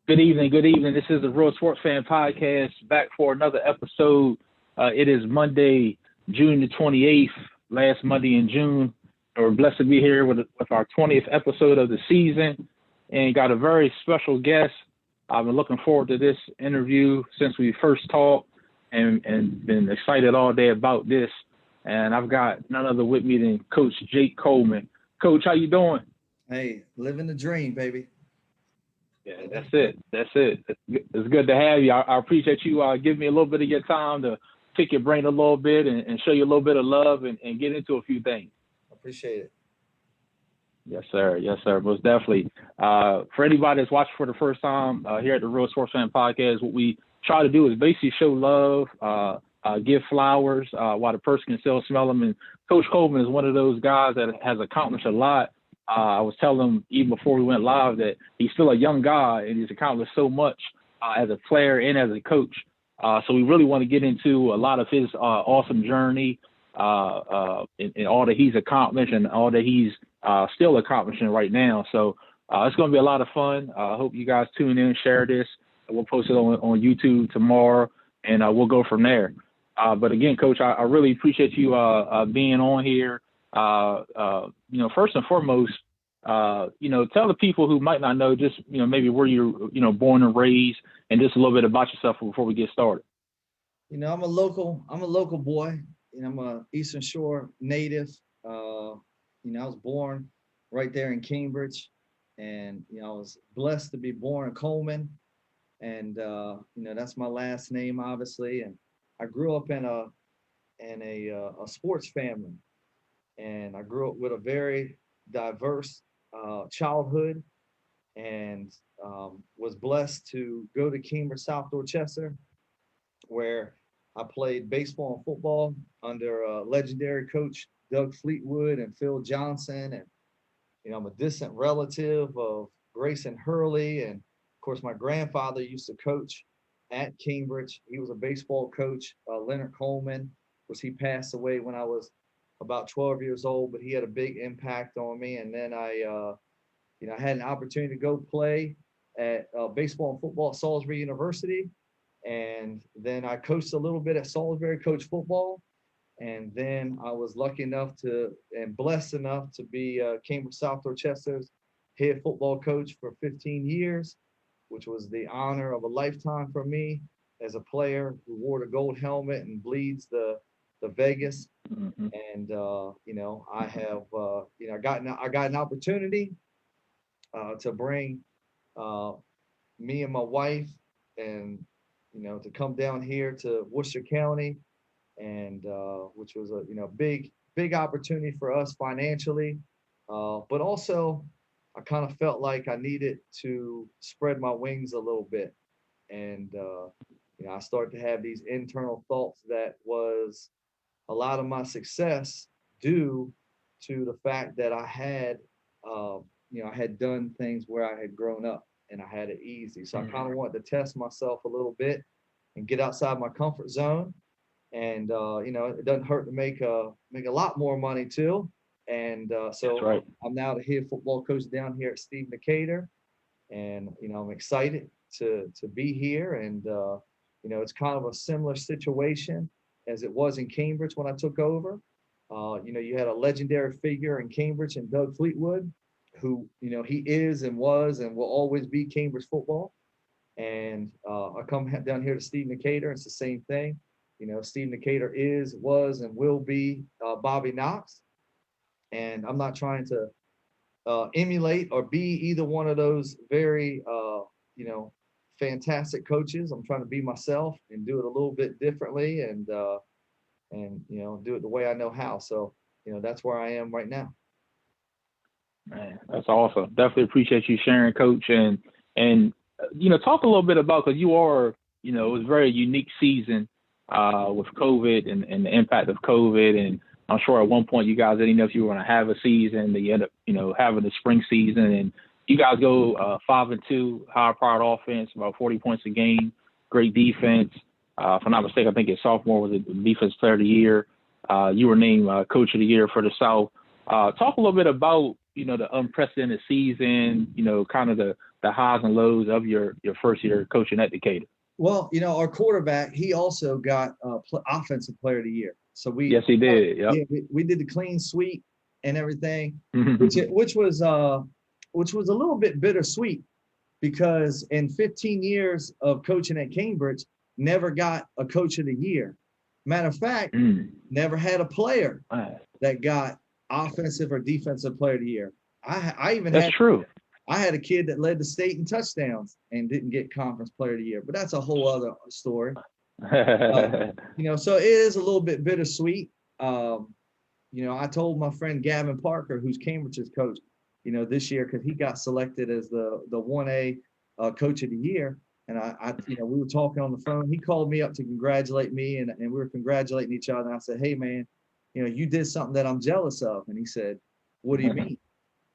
Good evening. Good evening. This is the Real Sports Fan Podcast, back for another episode. It is Monday, June the 28th, last Monday in June. We're blessed to be here with our 20th episode of the season, and got a very special guest. I've been looking forward to this interview since we first talked, and been excited all day about this. And I've got none other with me than Coach Jake Coleman. Coach, how you doing? Hey, living the dream, baby. Yeah, that's it. That's it. It's good to have you. I appreciate you giving me a little bit of your time to pick your brain a little bit and show you a little bit of love and get into a few things. Appreciate it. Yes, sir. Yes, sir. Most definitely. For anybody that's watching for the first time here at the Real Sports Fan Podcast, what we try to do is basically show love, give flowers while the person can still smell them. And Coach Coleman is one of those guys that has accomplished a lot. I was telling him even before we went live that he's still a young guy and he's accomplished so much as a player and as a coach. So we really want to get into a lot of his awesome journey and all that he's accomplished and all that he's still accomplishing right now. So it's going to be a lot of fun. I hope you guys tune in, share this. We'll post it on YouTube tomorrow, and we'll go from there. But again, Coach, I really appreciate you being on here. First and foremost, tell the people who might not know just, maybe where you're, born and raised, and just a little bit about yourself before we get started. I'm a local boy. I'm a Eastern Shore native. I was born right there in Cambridge, and, I was blessed to be born in Coleman. And, that's my last name, obviously. And I grew up in a sports family. And I grew up with a very diverse childhood, and was blessed to go to Cambridge South Dorchester, where I played baseball and football under legendary coach Doug Fleetwood and Phil Johnson. And, I'm a distant relative of Grayson Hurley. And of course, my grandfather used to coach at Cambridge. He was a baseball coach, Leonard Coleman. Of course, he passed away when I was about 12 years old, but he had a big impact on me. And then I had an opportunity to go play at baseball and football at Salisbury University. And then I coached a little bit at Salisbury, coached football. And then I was lucky enough and blessed enough to be Cambridge South Dorchester's head football coach for 15 years, which was the honor of a lifetime for me as a player who wore the gold helmet and bleeds the Vegas. Mm-hmm. And I have I got an opportunity to bring me and my wife and to come down here to Worcester County, and which was a big opportunity for us financially, but also I kind of felt like I needed to spread my wings a little bit, and I started to have these internal thoughts that was a lot of my success due to the fact that I had, I had done things where I had grown up and I had it easy. So I kind of wanted to test myself a little bit and get outside my comfort zone. And, it doesn't hurt to make a lot more money too. And so right. I'm now the head football coach down here at Stephen Decatur. And, I'm excited to be here. And, it's kind of a similar situation as it was in Cambridge when I took over. You had a legendary figure in Cambridge and Doug Fleetwood, who, he is and was and will always be Cambridge football. And I come down here to Stephen Decatur, it's the same thing. Stephen Decatur is, was, and will be Bobby Knox. And I'm not trying to emulate or be either one of those very, fantastic coaches. I'm trying to be myself and do it a little bit differently and do it the way I know how. So, that's where I am right now. Man, that's awesome. Definitely appreciate you sharing, Coach. And talk a little bit about, because you are, it was a very unique season with COVID and the impact of COVID. And I'm sure at one point you guys didn't know if you were going to have a season. You end up, having the spring season, and you guys go 5-2, high-powered offense, about 40 points a game, great defense. If I'm not mistaken, I think your sophomore was the defense player of the year. You were named coach of the year for the South. Talk a little bit about, the unprecedented season, kind of the highs and lows of your first year coaching at Decatur? Well, our quarterback, he also got offensive player of the year. So Yes, he did. Yep. yeah, we did the clean sweep and everything, which was a little bit bittersweet because in 15 years of coaching at Cambridge, never got a coach of the year. Matter of fact, never had a player that got offensive or defensive player of the year. That's true. I had a kid that led the state in touchdowns and didn't get conference player of the year, but that's a whole other story. So it is a little bit bittersweet. I told my friend Gavin Parker, who's Cambridge's coach, this year, because he got selected as the 1A coach of the year. And we were talking on the phone. He called me up to congratulate me, and we were congratulating each other. And I said, "Hey, man, you did something that I'm jealous of." And he said, "What do you mean?"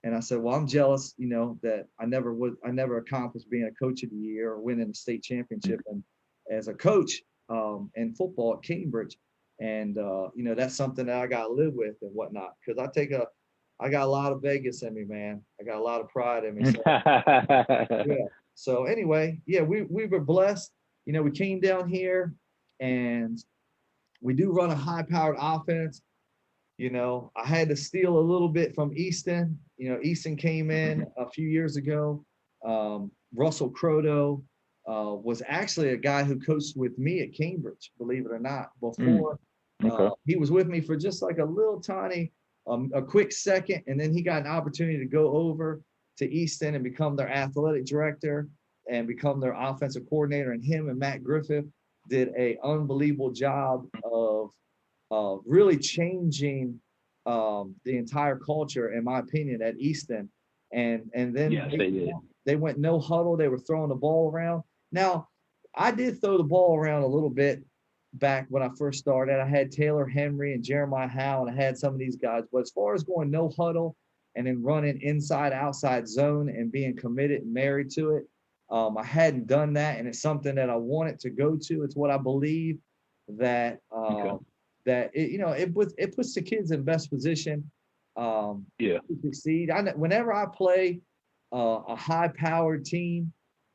And I said, "Well, I'm jealous, that I never accomplished being a coach of the year or winning a state championship and as a coach in football at Cambridge. And that's something that I got to live with and whatnot, because I got a lot of Vegas in me, man. I got a lot of pride in me." So, yeah. So anyway, yeah, we were blessed. We came down here and we do run a high-powered offense. I had to steal a little bit from Easton. Easton came in a few years ago. Russell Croto was actually a guy who coached with me at Cambridge, believe it or not, before. Okay. He was with me for just like a little tiny, a quick second, and then he got an opportunity to go over to Easton and become their athletic director and become their offensive coordinator. And him and Matt Griffith did an unbelievable job of really changing the entire culture, in my opinion, at Easton. And then yes, they did. They went no huddle. They were throwing the ball around. Now, I did throw the ball around a little bit back when I first started. I had Taylor Henry and Jeremiah Howe, and I had some of these guys. But as far as going no huddle and then running inside, outside zone and being committed and married to it, I hadn't done that. And it's something that I wanted to go to. It's what I believe that that it puts the kids in best position to succeed. Whenever I play a high-powered team,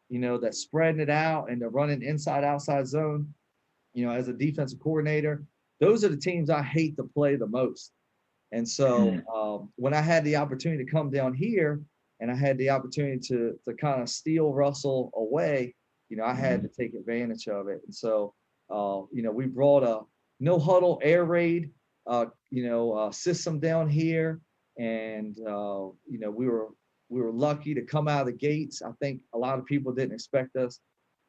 that's spreading it out and they're running inside, outside zone, as a defensive coordinator, those are the teams I hate to play the most. And so when I had the opportunity to come down here and I had the opportunity to kind of steal Russell away, I had to take advantage of it. And so, we brought a no huddle air raid, system down here. And, we were lucky to come out of the gates. I think a lot of people didn't expect us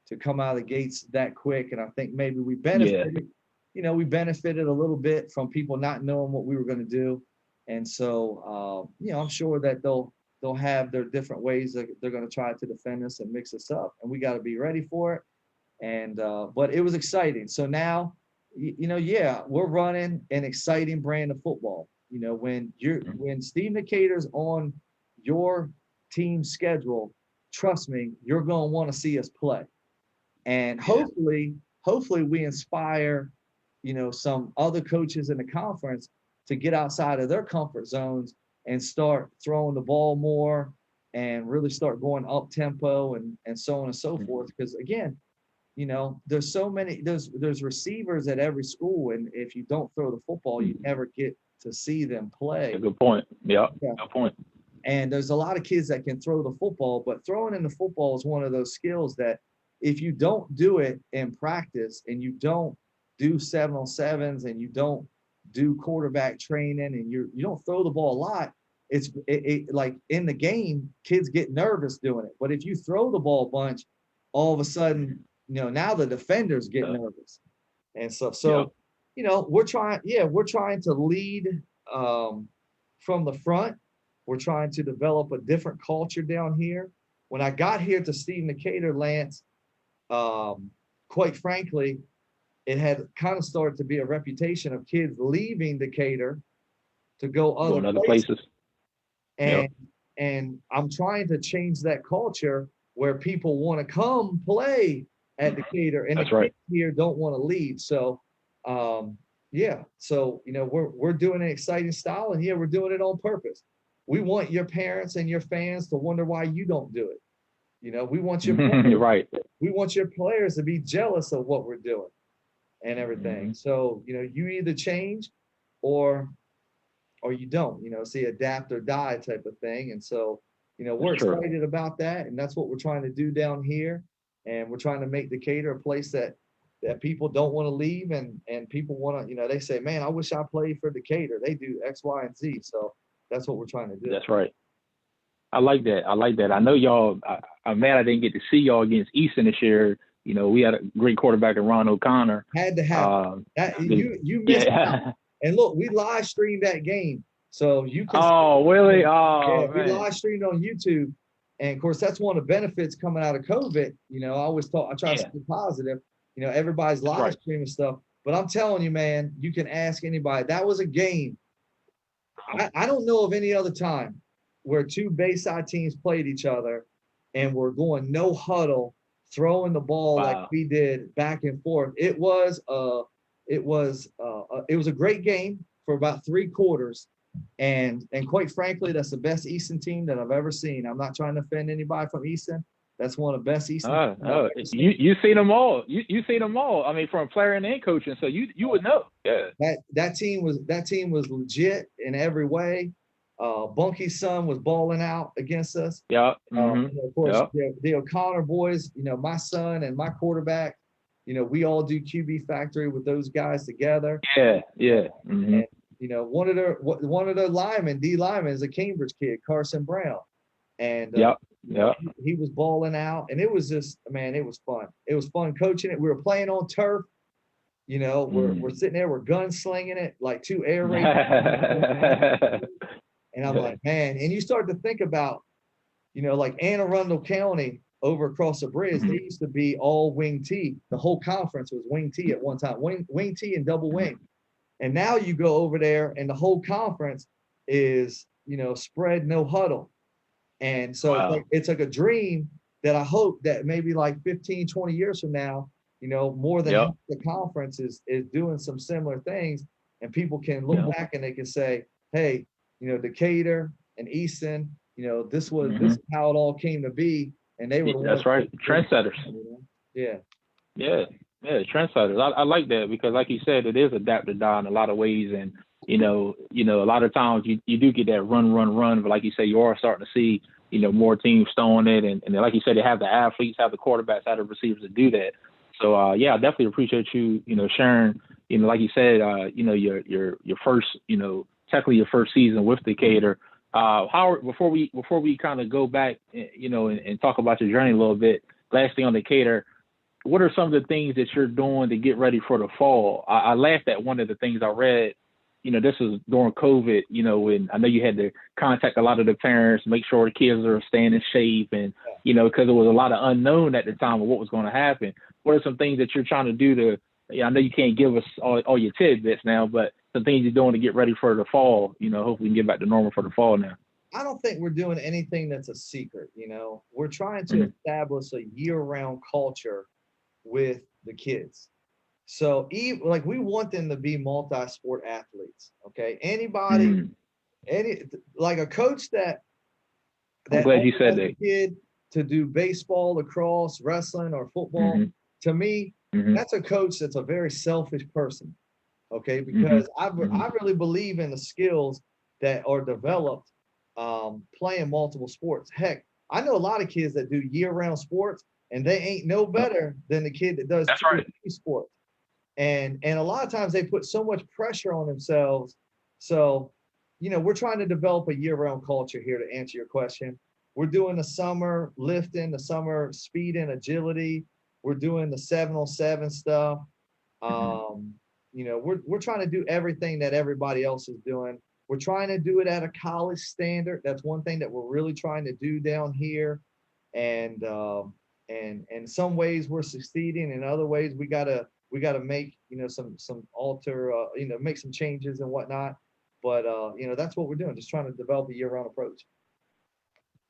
to come out of the gates that quick. And I think maybe we benefited, we benefited a little bit from people not knowing what we were going to do. And so, I'm sure that they'll have their different ways that they're going to try to defend us and mix us up. And we got to be ready for it. And, but it was exciting. So now, we're running an exciting brand of football. When Stephen Decatur's on your team's schedule, trust me, you're going to want to see us play. And hopefully we inspire, some other coaches in the conference to get outside of their comfort zones and start throwing the ball more and really start going up tempo and so on and so forth. Because again, there's so many, there's receivers at every school. And if you don't throw the football, you never get to see them play. Good point. Yeah. Good point. And there's a lot of kids that can throw the football, but throwing in the football is one of those skills that if you don't do it in practice and you don't do 7-on-7s and you don't do quarterback training and you don't throw the ball a lot, it's like in the game, kids get nervous doing it. But if you throw the ball a bunch, all of a sudden, now the defenders get nervous. And so we're trying to lead from the front. We're trying to develop a different culture down here. When I got here to Stephen Decatur, Lance, quite frankly, it had kind of started to be a reputation of kids leaving Decatur to go other places. And I'm trying to change that culture where people want to come play at Decatur and the kids here don't want to leave. So, we're doing an exciting style, and we're doing it on purpose. we want your parents and your fans to wonder why you don't do it. We want your Right. we want your players to be jealous of what we're doing and everything. So, you either change or you don't, see, adapt or die type of thing. And so, we're excited about that. And that's what we're trying to do down here. And we're trying to make Decatur a place that people don't want to leave, and people want to, they say, man, I wish I played for Decatur. They do X, Y, and Z. So that's what we're trying to do. That's right. I like that. I know y'all. I'm mad I didn't get to see y'all against Easton this year. We had a great quarterback in Ron O'Connor. Had to happen. You missed out. And look, we live streamed that game, so you can. Oh, really? Oh, yeah, we live streamed on YouTube, and of course that's one of the benefits coming out of COVID. I always I try to stay positive. Everybody's live streaming stuff, but I'm telling you, man, you can ask anybody. That was a game. I don't know of any other time where two Bayside teams played each other and were going no huddle, throwing the ball like we did back and forth. It was a great game for about 3 quarters. And quite frankly, that's the best Easton team that I've ever seen. I'm not trying to offend anybody from Easton. That's one of the best Easton teams. You seen them all. You seen them all. I mean, from playing and coaching, so you would know. Yeah. That team was legit in every way. Bunky's son was balling out against us. Yeah. Of course, the O'Connor boys, my son and my quarterback, we all do QB factory with those guys together. Yeah. And, one of their linemen, D lineman, is a Cambridge kid, Carson Brown. And he was balling out, and it was just, man, it was fun. It was fun coaching it. We were playing on turf. We're sitting there, we're gunslinging it like 2 air raids. And I'm like, man, and you start to think about, like Anne Arundel County over across the bridge, they used to be all wing T. The whole conference was wing T at one time, wing T and double wing. And now you go over there and the whole conference is, spread no huddle. And so it's like a dream that I hope that maybe like 15, 20 years from now, more than half the conference is doing some similar things, and people can look back and they can say, hey, Decatur and Easton, this is how it all came to be. And they were that's right. Trendsetters. Yeah, trendsetters. I like that because, like you said, it is adapt or die in a lot of ways. And, a lot of times you do get that run. But like you say, you are starting to see, more teams throwing it. And like you said, they have the athletes, have the quarterbacks, have the receivers to do that. So, I definitely appreciate you, sharing, like you said, your first, technically your first season with Decatur. Howard, before we kind of go back, and talk about your journey a little bit, last thing on Decatur, what are some of the things that you're doing to get ready for the fall? I laughed at one of the things I read, this was during COVID, and I know you had to contact a lot of the parents, make sure the kids are staying in shape and, because there was a lot of unknown at the time of what was going to happen. What are some things that you're trying to do to, I know you can't give us all your tidbits now, but some things you're doing to get ready for the fall, hopefully we can get back to normal for the fall now. I don't think we're doing anything that's a secret, We're trying to establish a year-round culture with the kids. So we want them to be multi-sport athletes, okay? Anybody, like a coach that I'm glad you said that. Kid to do baseball, lacrosse, wrestling, or football, to me, that's a coach that's a very selfish person. Okay, because I really believe in the skills that are developed playing multiple sports. Heck, I know a lot of kids that do year-round sports, and they ain't no better than the kid that does sports. And a lot of times they put so much pressure on themselves. So, we're trying to develop a year-round culture here to answer your question. We're doing the summer lifting, the summer speed and agility. We're doing the 7-on-7 stuff. We're trying to do everything that everybody else is doing. We're trying to do it at a college standard. That's one thing that we're really trying to do down here. And in some ways we're succeeding. In other ways we gotta make some alter make some changes and whatnot. But that's what we're doing. Just trying to develop a year-round approach.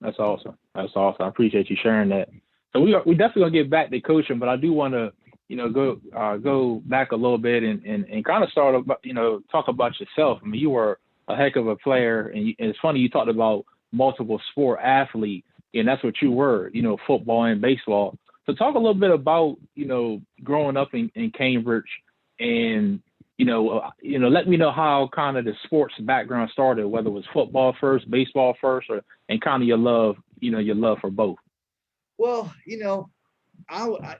That's awesome. I appreciate you sharing that. So we definitely gonna get back to coaching, but I do want to go back a little bit and kind of start about talk about yourself. I mean, you were a heck of a player. And it's funny you talked about multiple sport athlete, and that's what you were, football and baseball. So talk a little bit about, growing up in Cambridge, and let me know how kind of the sports background started, whether it was football first, baseball first, and kind of your love for both. Well, I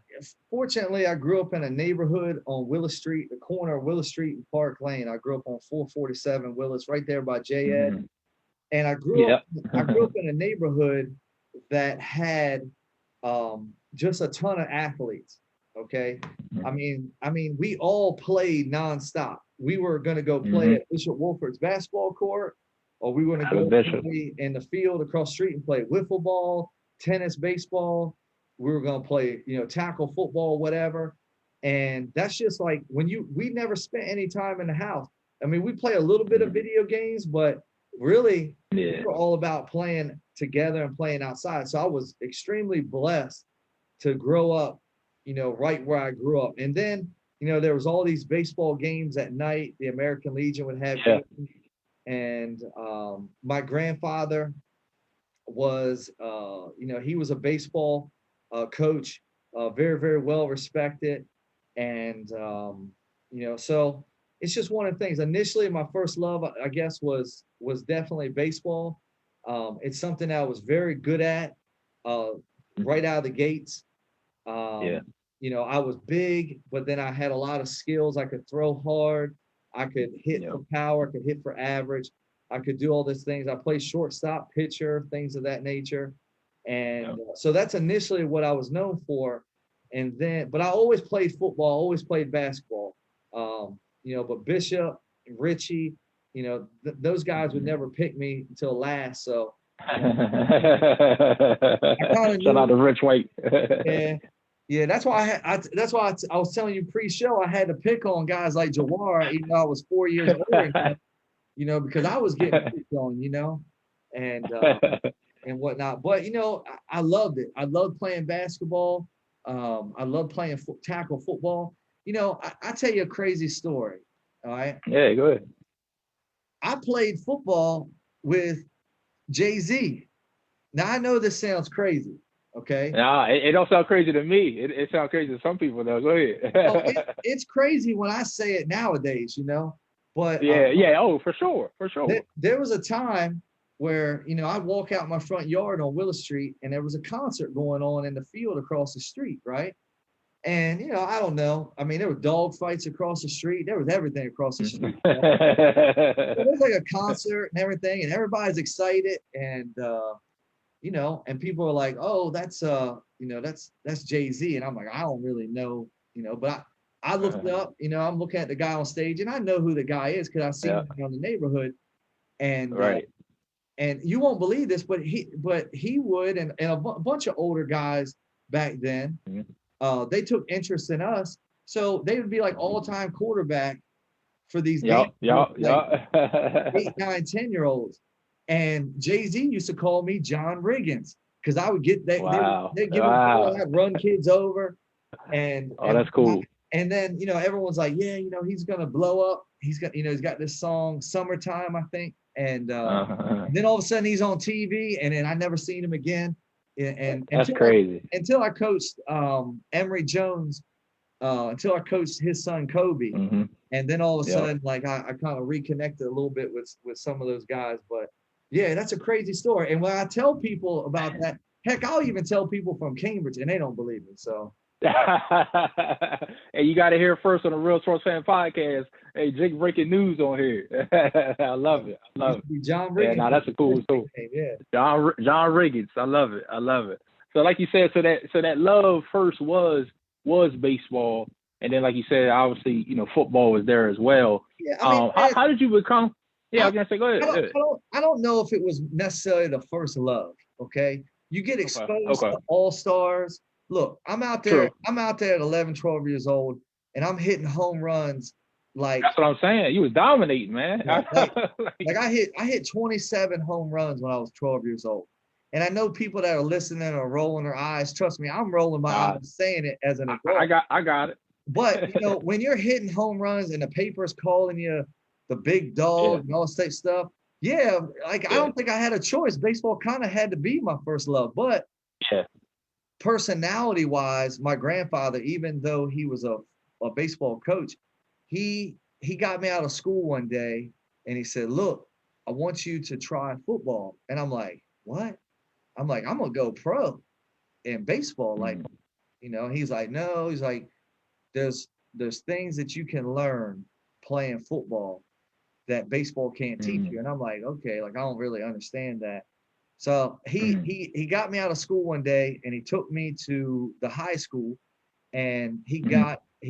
fortunately I grew up in a neighborhood on Willis Street, the corner of Willis Street and Park Lane. I grew up on 447 Willis, right there by J.Ed. Mm-hmm. And I grew up in a neighborhood that had just a ton of athletes. Okay. I mean, we all played nonstop. We were going to go play at Bishop Wolford's basketball court, or we were going to go play in the field across the street and play wiffle ball, tennis, baseball. We were going to play, tackle football, whatever. And that's just like we never spent any time in the house. I mean, we play a little bit of video games, but really we were all about playing together and playing outside. So I was extremely blessed to grow up, right where I grew up. And then, there was all these baseball games at night. The American Legion would have games. And my grandfather was, he was a baseball coach, very, very well respected. And, so it's just one of the things. Initially, my first love, I guess, was definitely baseball. It's something I was very good at right out of the gates. I was big, but then I had a lot of skills. I could throw hard. I could hit for power, could hit for average. I could do all these things. I played shortstop, pitcher, things of that nature. And so that's initially what I was known for. And then, but I always played football, always played basketball. But Bishop, Richie, those guys would never pick me until last. So I shout out to Rich White. Yeah, that's why I was telling you pre-show I had to pick on guys like Jawar, even though I was 4 years older than him, because I was getting picked on, and whatnot. But I loved it. I loved playing basketball. I loved playing tackle football. I tell you a crazy story. All right. Yeah, go ahead. I played football with Jay-Z. Now I know this sounds crazy. Okay. Nah, it don't sound crazy to me. It sounds crazy to some people though. Go ahead. It's crazy when I say it nowadays, But oh, for sure. There was a time where I'd walk out my front yard on Willis Street, and there was a concert going on in the field across the street, right? And I don't know. I mean, there were dog fights across the street. There was everything across the street. It was like a concert and everything, and everybody's excited, and and people are like, "Oh, that's that's Jay-Z," and I'm like, I don't really know, but I looked up, I'm looking at the guy on stage, and I know who the guy is because I've seen him around the neighborhood, and and you won't believe this, but he would, and a bunch of older guys back then, they took interest in us, so they would be like all-time quarterback for these games, 8, 9, 10-year-olds. And Jay-Z used to call me John Riggins because I would get that. They give me I'd run kids over, and that's cool. And then everyone's like, yeah, he's gonna blow up. He's got he's got this song "Summertime," I think, and then all of a sudden he's on TV, and then I never seen him again. And that's crazy. Until I coached Emory Jones, until I coached his son Kobe, and then all of a sudden, like I kind of reconnected a little bit with some of those guys, but. Yeah, that's a crazy story. And when I tell people about that, heck, I'll even tell people from Cambridge, and they don't believe me. So, hey, you got to hear it first on the Real Sports Fan Podcast. Hey, Jake, breaking news on here. I love it. John Riggins. Yeah, that's a cool story. Yeah, John Riggins. I love it. So, like you said, so that love first was baseball, and then, like you said, obviously, football was there as well. Yeah, I mean, how did you become? Yeah, I was gonna say, go ahead. I don't know if it was necessarily the first love. Okay, you get exposed to all-stars. Look, I'm out there. True. I'm out there at 11, 12 years old, and I'm hitting home runs like. That's what I'm saying. You was dominating, man. Like I hit 27 home runs when I was 12 years old, and I know people that are listening are rolling their eyes. Trust me, I'm rolling my eyes saying it as an adult. I got it. But when you're hitting home runs and the paper's calling you the big Yeah. dog and all this type of stuff. Yeah, like I Yeah. don't think I had a choice. Baseball kind of had to be my first love, but Yeah. personality wise, my grandfather, even though he was a baseball coach, he got me out of school one day and he said, "Look, I want you to try football." And I'm like, "What?" I'm like, "I'm gonna go pro in baseball." Like, Mm. he's like, "No," he's like, there's things that you can learn playing football that baseball can't teach Mm. you. And I'm like, okay, like I don't really understand that. So he Mm. he he got me out of school one day and he took me to the high school and he Mm.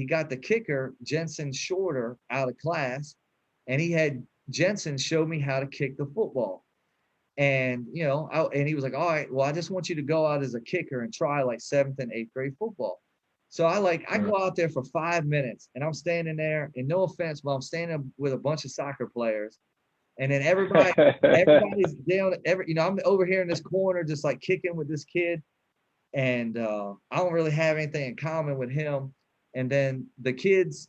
got the kicker, Jensen Shorter, out of class, and he had Jensen show me how to kick the football. And and he was like, "All right, well, I just want you to go out as a kicker and try like seventh and eighth grade football." So I Mm. go out there for 5 minutes and I'm standing there, and no offense, but I'm standing with a bunch of soccer players, and then everybody's down. I'm over here in this corner just like kicking with this kid, and I don't really have anything in common with him. And then the kids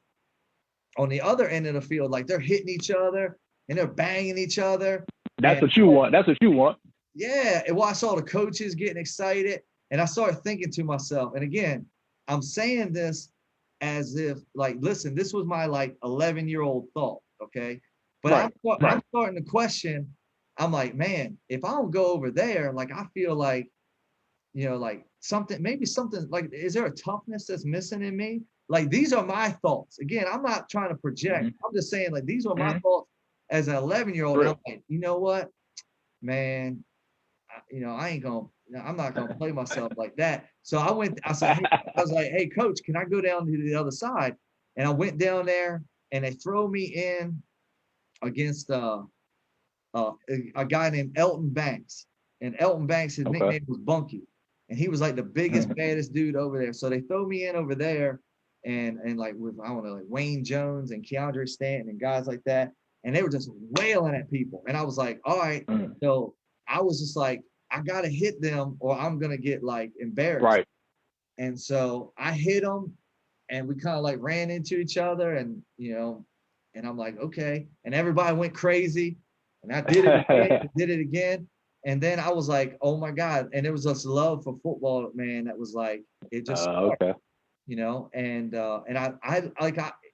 on the other end of the field, like they're hitting each other and they're banging each other. That's And what you want. That's what you want. yeah, and I saw the coaches getting excited, and I started thinking to myself, and again, I'm saying this as if like, listen, this was my like 11-year-old thought, okay? But Right. I'm Right. starting to question. I'm like, man, if I don't go over there, like I feel like, like something, maybe something like, is there a toughness that's missing in me? Like these are my thoughts. Again, I'm not trying to project. Mm-hmm. I'm just saying like these are my Mm-hmm. thoughts as an 11-year-old. I'm Real. like, you know what, man, I ain't gonna, I'm not gonna play myself like that. So I said, hey, I was like, hey, coach, can I go down to the other side? And I went down there, and they throw me in against a guy named Elton Banks, and Elton Banks, his Okay. nickname was Bunky, and he was like the biggest, Mm. baddest dude over there. So they throw me in over there, and like with I don't know, like Wayne Jones and Keandre Stanton and guys like that, and they were just wailing at people, and I was like, all right, Mm. so I was just like, I gotta hit them or I'm gonna get like embarrassed, Right. and so I hit them, and we kind of like ran into each other, and and I'm like, okay, and everybody went crazy, and I did it again, did it again, and then I was like, oh my god, and it was this love for football, man, that was like it just sparked, Okay. and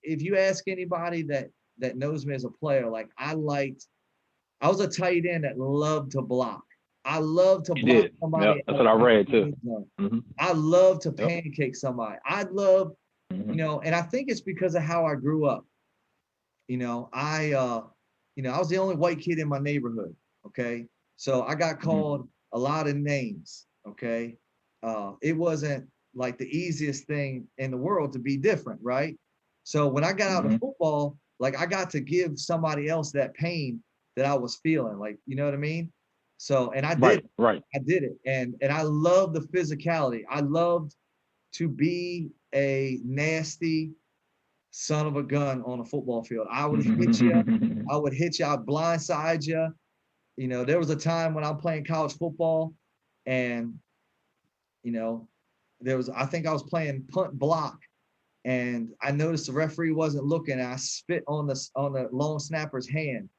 if you ask anybody that knows me as a player, like I was a tight end that loved to block. I love to You block did. Yep. somebody That's out what I of read the too. end zone. Mm-hmm. I love to Yep. pancake somebody. I love, Mm-hmm. and I think it's because of how I grew up. I was the only white kid in my neighborhood. Okay. So I got Mm-hmm. called a lot of names. Okay. It wasn't like the easiest thing in the world to be different, right? So when I got out of Mm-hmm. football, like I got to give somebody else that pain that I was feeling, like, you know what I mean? So, and Right. Right. I did it. And I love the physicality. I loved to be a nasty son of a gun on a football field. I would hit you. I would hit you. I'd blindside you. There was a time when I'm playing college football, and you know, I think I was playing punt block, and I noticed the referee wasn't looking. And I spit on the long snapper's hand,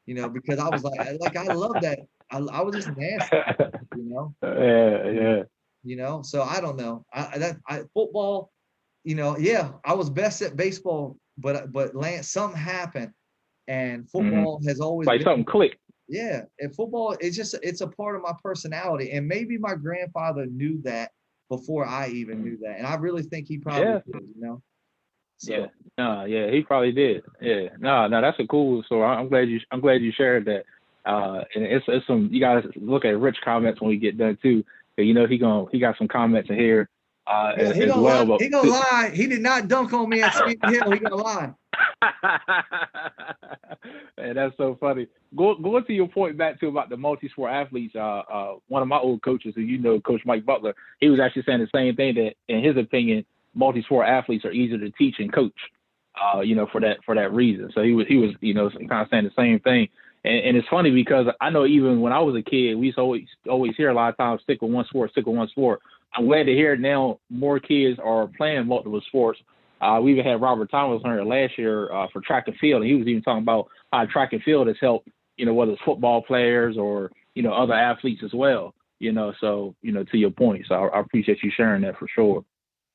because I was like I love that. I was just nasty, you know. Yeah. Yeah. So I don't know. Football, yeah, I was best at baseball, but Lance, something happened, and Mm-hmm. football has always Like been, something clicked. yeah, and football it's a part of my personality, and maybe my grandfather knew that before I even Mm. knew that, and I really think he probably Yeah. did. Yeah. So Yeah, he probably did. Yeah. No, that's a cool story. I'm glad you shared that. And it's some, you guys look at Rich comments when we get done too. He got some comments in here he as gonna well. lie. But He gonna lie. He did not dunk on me at Stephen Hill. He gonna lie. Man, that's so funny. Going to your point back to about the multi-sport athletes. One of my old coaches, who Coach Mike Butler, he was actually saying the same thing, that in his opinion, multi-sport athletes are easier to teach and coach. For that reason. So he was kind of saying the same thing. And it's funny because I know even when I was a kid, we used to always hear a lot of times stick with one sport. I'm glad to hear now more kids are playing multiple sports. We even had Robert Thomas on here last year for track and field, and he was even talking about how track and field has helped, whether it's football players or, other athletes as well, so, to your point. So I appreciate you sharing that for sure.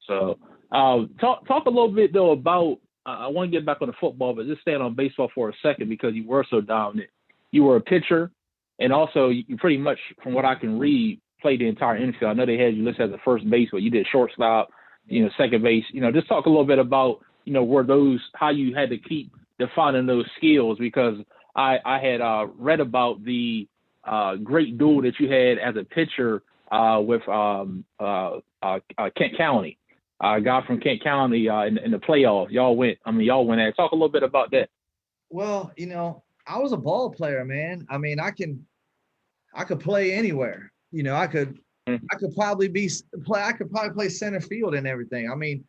So talk a little bit, though, about, I want to get back on the football, but just staying on baseball for a second because you were so dominant. You were a pitcher, and also you pretty much, from what I can read, played the entire infield. I know they had you listed as a first base, but you did shortstop, second base. Just talk a little bit about, were those, how you had to keep defining those skills, because I had read about the great duel that you had as a pitcher with Kent County. A guy from Kent County in the playoffs. Y'all went at it. Talk a little bit about that. Well, I was a ball player, man. I mean, I could play anywhere. I could probably play center field and everything. I mean,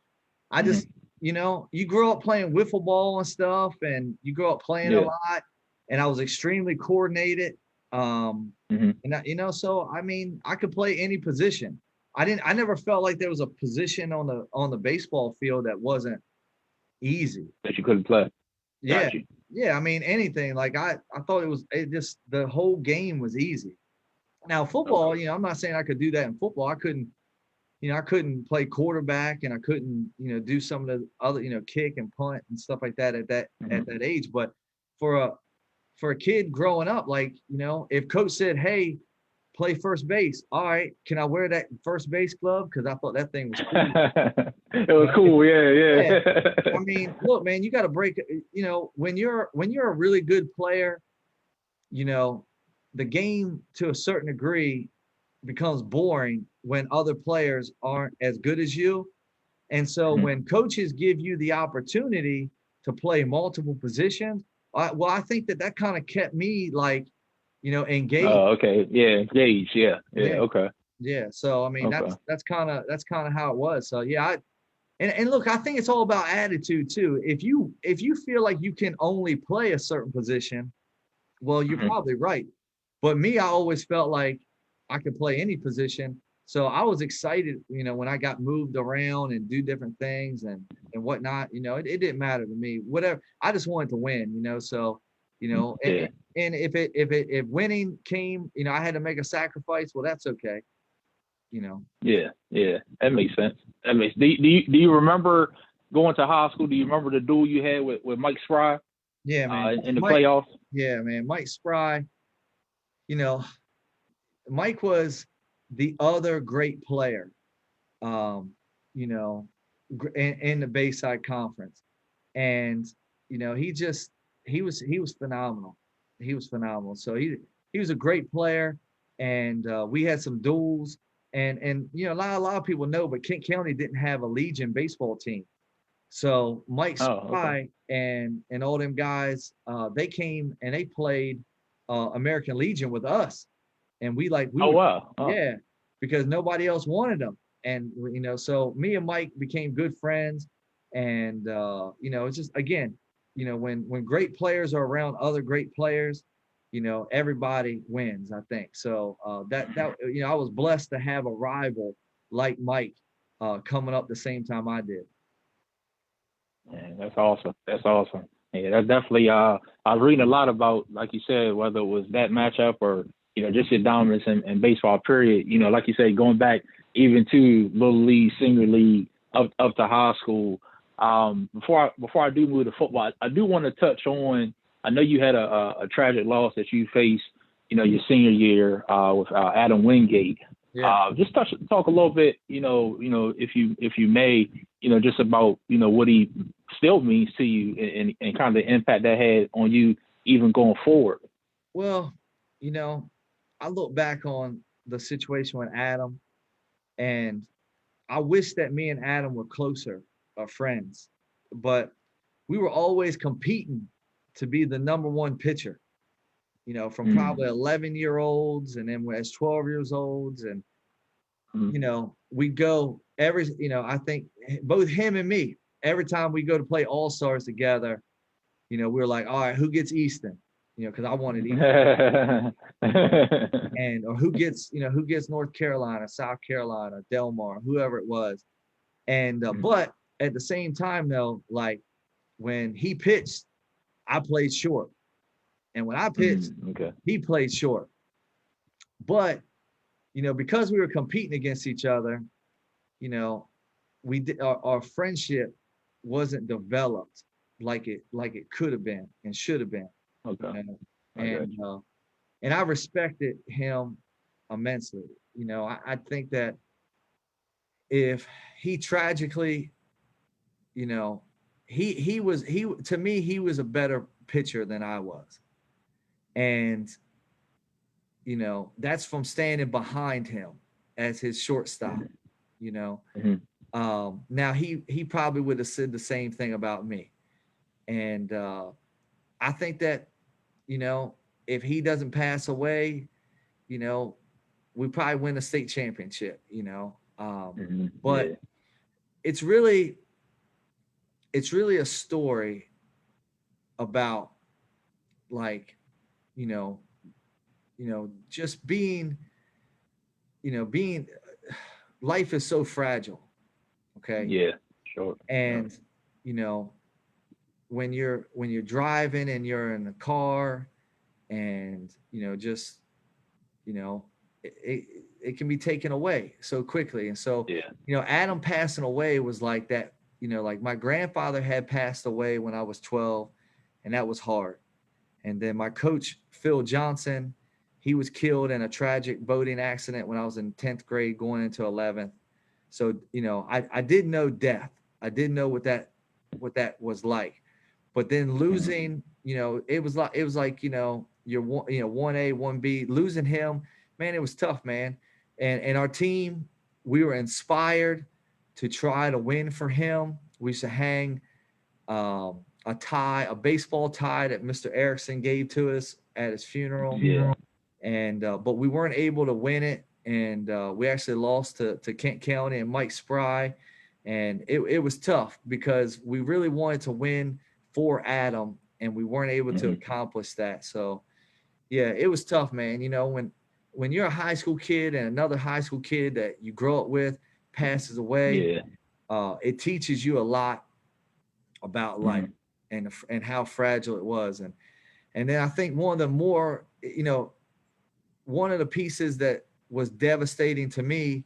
I just, you grow up playing wiffle ball and stuff, and you grow up playing a lot, and I was extremely coordinated. And so I mean, I could play any position. I never felt like there was a position on the baseball field that wasn't easy that you couldn't play. Yeah. Yeah. I mean, anything. Like I thought the whole game was easy. Now football, Okay. I'm not saying I could do that in football. I couldn't play quarterback, and I couldn't, do some of the other, kick and punt and stuff like that at that age. But for a kid growing up, like, if coach said, "Hey, play first base," all right, can I wear that first base glove? Because I thought that thing was cool. It was cool, yeah. I mean, look, man, you got to break. When you're a really good player, the game to a certain degree becomes boring when other players aren't as good as you. And so when coaches give you the opportunity to play multiple positions, I think that kind of kept me like, engaged. Oh, okay. Yeah, engaged. Yeah. Okay. Yeah. So I mean, Okay. that's kind of how it was. So yeah, and look, I think it's all about attitude too. If you feel like you can only play a certain position, well, you're probably right. But me, I always felt like I could play any position. So I was excited, when I got moved around and do different things and whatnot. It didn't matter to me. Whatever. I just wanted to win. So, and if winning came, I had to make a sacrifice. Well, that's okay. Yeah. That makes sense. Do you remember going to high school? Do you remember the duel you had with Mike Spry? Yeah, man. In the playoffs. Yeah, man. Mike Spry. Mike was the other great player, in the Bayside Conference, and he was phenomenal. He was phenomenal. So he was a great player, and we had some duels. And a lot of people know, but Kent County didn't have a Legion baseball team. So Mike Spry and all them guys, they came and they played American Legion with us, and Wow. Yeah, because nobody else wanted them, and so me and Mike became good friends, and it's just, again, when great players are around other great players, everybody wins, I think. So that I was blessed to have a rival like Mike coming up the same time I did. Yeah, that's awesome. Yeah, that's definitely. I was reading a lot about, like you said, whether it was that matchup or just your dominance in baseball. Period. Like you said, going back even to little league, senior league, up to high school. Before I do move to football, I do want to touch on. I know you had a tragic loss that you faced, your senior year with Adam Wingate. Yeah. Just talk a little bit, if you may, just about, what he still means to you and kind of the impact that had on you even going forward. Well, I look back on the situation with Adam, and I wish that me and Adam were closer, friends, but we were always competing to be the number one pitcher, from probably 11-year-olds, and then as 12 years olds. And, we go I think both him and me, every time we go to play All-Stars together, we're like, all right, who gets Easton? Because I wanted Easton. And, or who gets North Carolina, South Carolina, Del Mar, whoever it was. And, but at the same time though, like when he pitched, I played short. And when I pitched, Okay. he played short. But, because we were competing against each other, you know, our friendship wasn't developed like it could have been and should have been. Okay. You know? I got And you. and I respected him immensely. I think that if he tragically, you know, he to me he was a better pitcher than I was. And that's from standing behind him as his shortstop, Mhm. you know. Mhm. Now he probably would have said the same thing about me. And I think that, you know, if he doesn't pass away, you know, we probably win a state championship, Mhm. but Yeah. it's really it's really a story about, like, you know, just being life is so fragile, okay? Yeah. Sure. Yeah. And you know, when you're driving and you're in a car, and just, you know it can be taken away so quickly. And so, Yeah. Adam passing away was like that. Like my grandfather had passed away when I was 12, and that was hard. And then my coach, Phil Johnson, he was killed in a tragic boating accident when I was in 10th grade going into 11th. So, I did know death. I did know what that was like. But then Mhm. losing, it was like, you're 1A, 1B, losing him, man, it was tough, man. And our team, we were inspired to try to win for him. We used to hang a baseball tie that Mr. Erickson gave to us at his funeral. Yeah. And but we weren't able to win it, and we actually lost to Kent County and Mike Spry. And it was tough because we really wanted to win for Adam, and we weren't able to Mhm. accomplish that. So yeah, it was tough, man. When you're a high school kid and another high school kid that you grow up with passes away, Yeah. it teaches you a lot about life, Mhm. and how fragile it was. And then I think one of the pieces that was devastating to me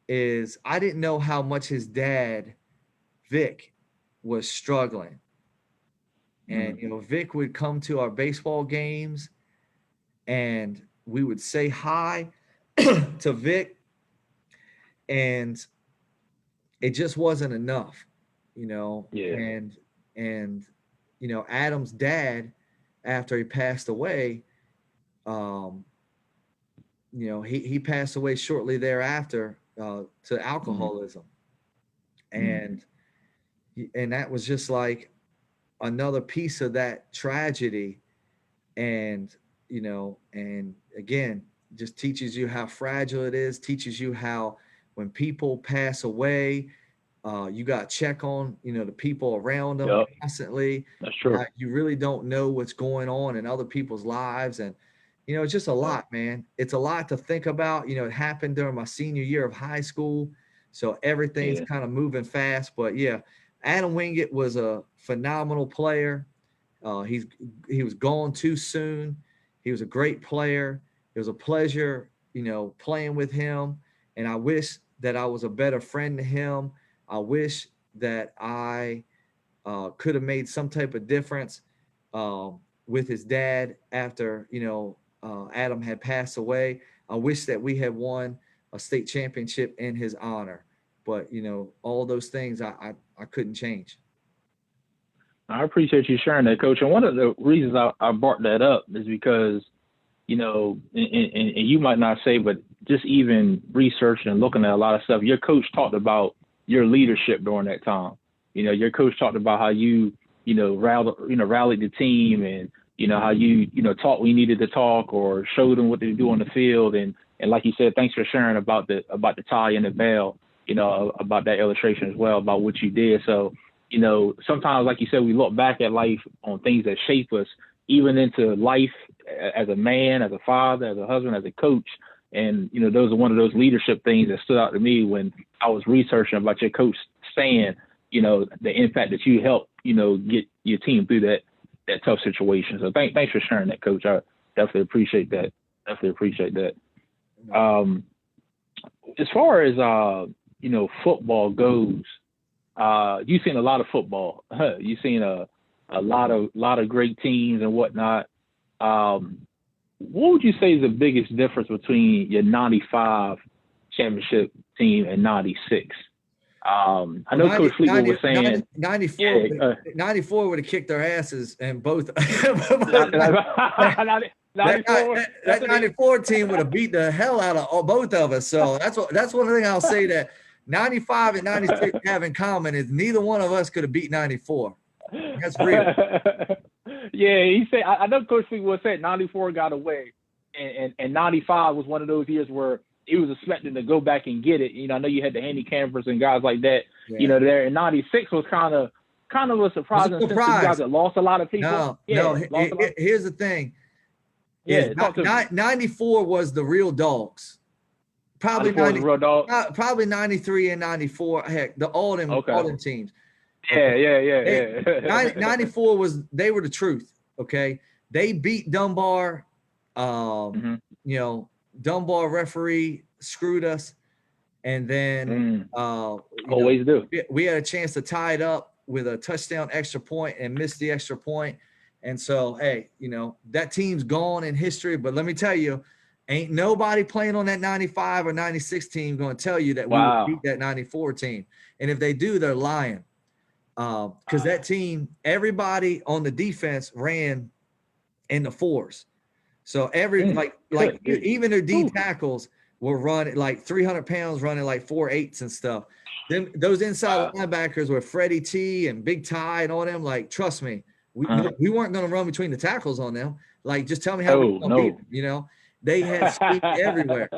is I didn't know how much his dad, Vic, was struggling. And Mhm. Vic would come to our baseball games, and we would say hi to Vic, and it just wasn't enough, Yeah. and Adam's dad, after he passed away, um, he passed away shortly thereafter, to Mhm. alcoholism. Mhm. And that was just like another piece of that tragedy. And again, just teaches you how fragile it is, teaches you how when people pass away, you got to check on, the people around them Yup. constantly. That's Yeah, true. you really don't know what's going on in other people's lives. And it's just a Yup. lot, man. It's a lot to think about. It happened during my senior year of high school, so everything's Yeah. kind of moving fast. But yeah, Adam Wingett was a phenomenal player. He was gone too soon. He was a great player. It was a pleasure, playing with him. And I wish that I was a better friend to him. I wish that I could have made some type of difference with his dad after Adam had passed away. I wish that we had won a state championship in his honor, but all those things I couldn't change. I appreciate you sharing that, Coach. And one of the reasons I brought that up is because, and you might not say, but just even researching and looking at a lot of stuff, your coach talked about your leadership during that time. Your coach talked about how rallied the team, and, how you talked when you needed to talk or showed them what to do on the field. And like you said, thanks for sharing about the tie and the bell, about that illustration as well, about what you did. So, sometimes, like you said, we look back at life on things that shape us, even into life as a man, as a father, as a husband, as a coach. And, those are one of those leadership things that stood out to me when I was researching about your coach saying, the impact that you helped, get your team through that tough situation. So thanks for sharing that, Coach. I definitely appreciate that. As far as football goes, you've seen a lot of football. You've seen a lot of great teams and whatnot. What would you say is the biggest difference between your '95 championship team and '96? I know 90, Coach Fleetwood was saying 94 would have kicked their asses and both. 94, that 94 team would have beat the hell out of both of us. So that's one thing I'll say that 95 and 96 have in common is neither one of us could have beat 94. That's real. Yeah, he said. I know Coach Fleetwood said '94 got away, and '95 was one of those years where he was expecting to go back and get it. I know you had the Handy Campers and guys like that. Yeah. There. And '96 was kind of a surprise. Since you guys had lost a lot of people. Here's the thing. Yeah, 94 was the real dogs. Probably 93 and 94. Heck, all them teams. Yeah. 94 they were the truth. Okay, they beat Dunbar. Dunbar referee screwed us, and then always do. We had a chance to tie it up with a touchdown extra point and missed the extra point. And so, hey, that team's gone in history. But let me tell you, ain't nobody playing on that 95 or 96 team going to tell you that we would beat that 94 team. And if they do, they're lying. Because that team, everybody on the defense ran in the fours. So even their D tackles were running like 300 pounds, running like 4.8s and stuff. Then those inside linebackers were Freddie T and Big Ty and all them. Like, trust me, we weren't going to run between the tackles on them. Like, just tell me how we're going to beat them. They had speed everywhere.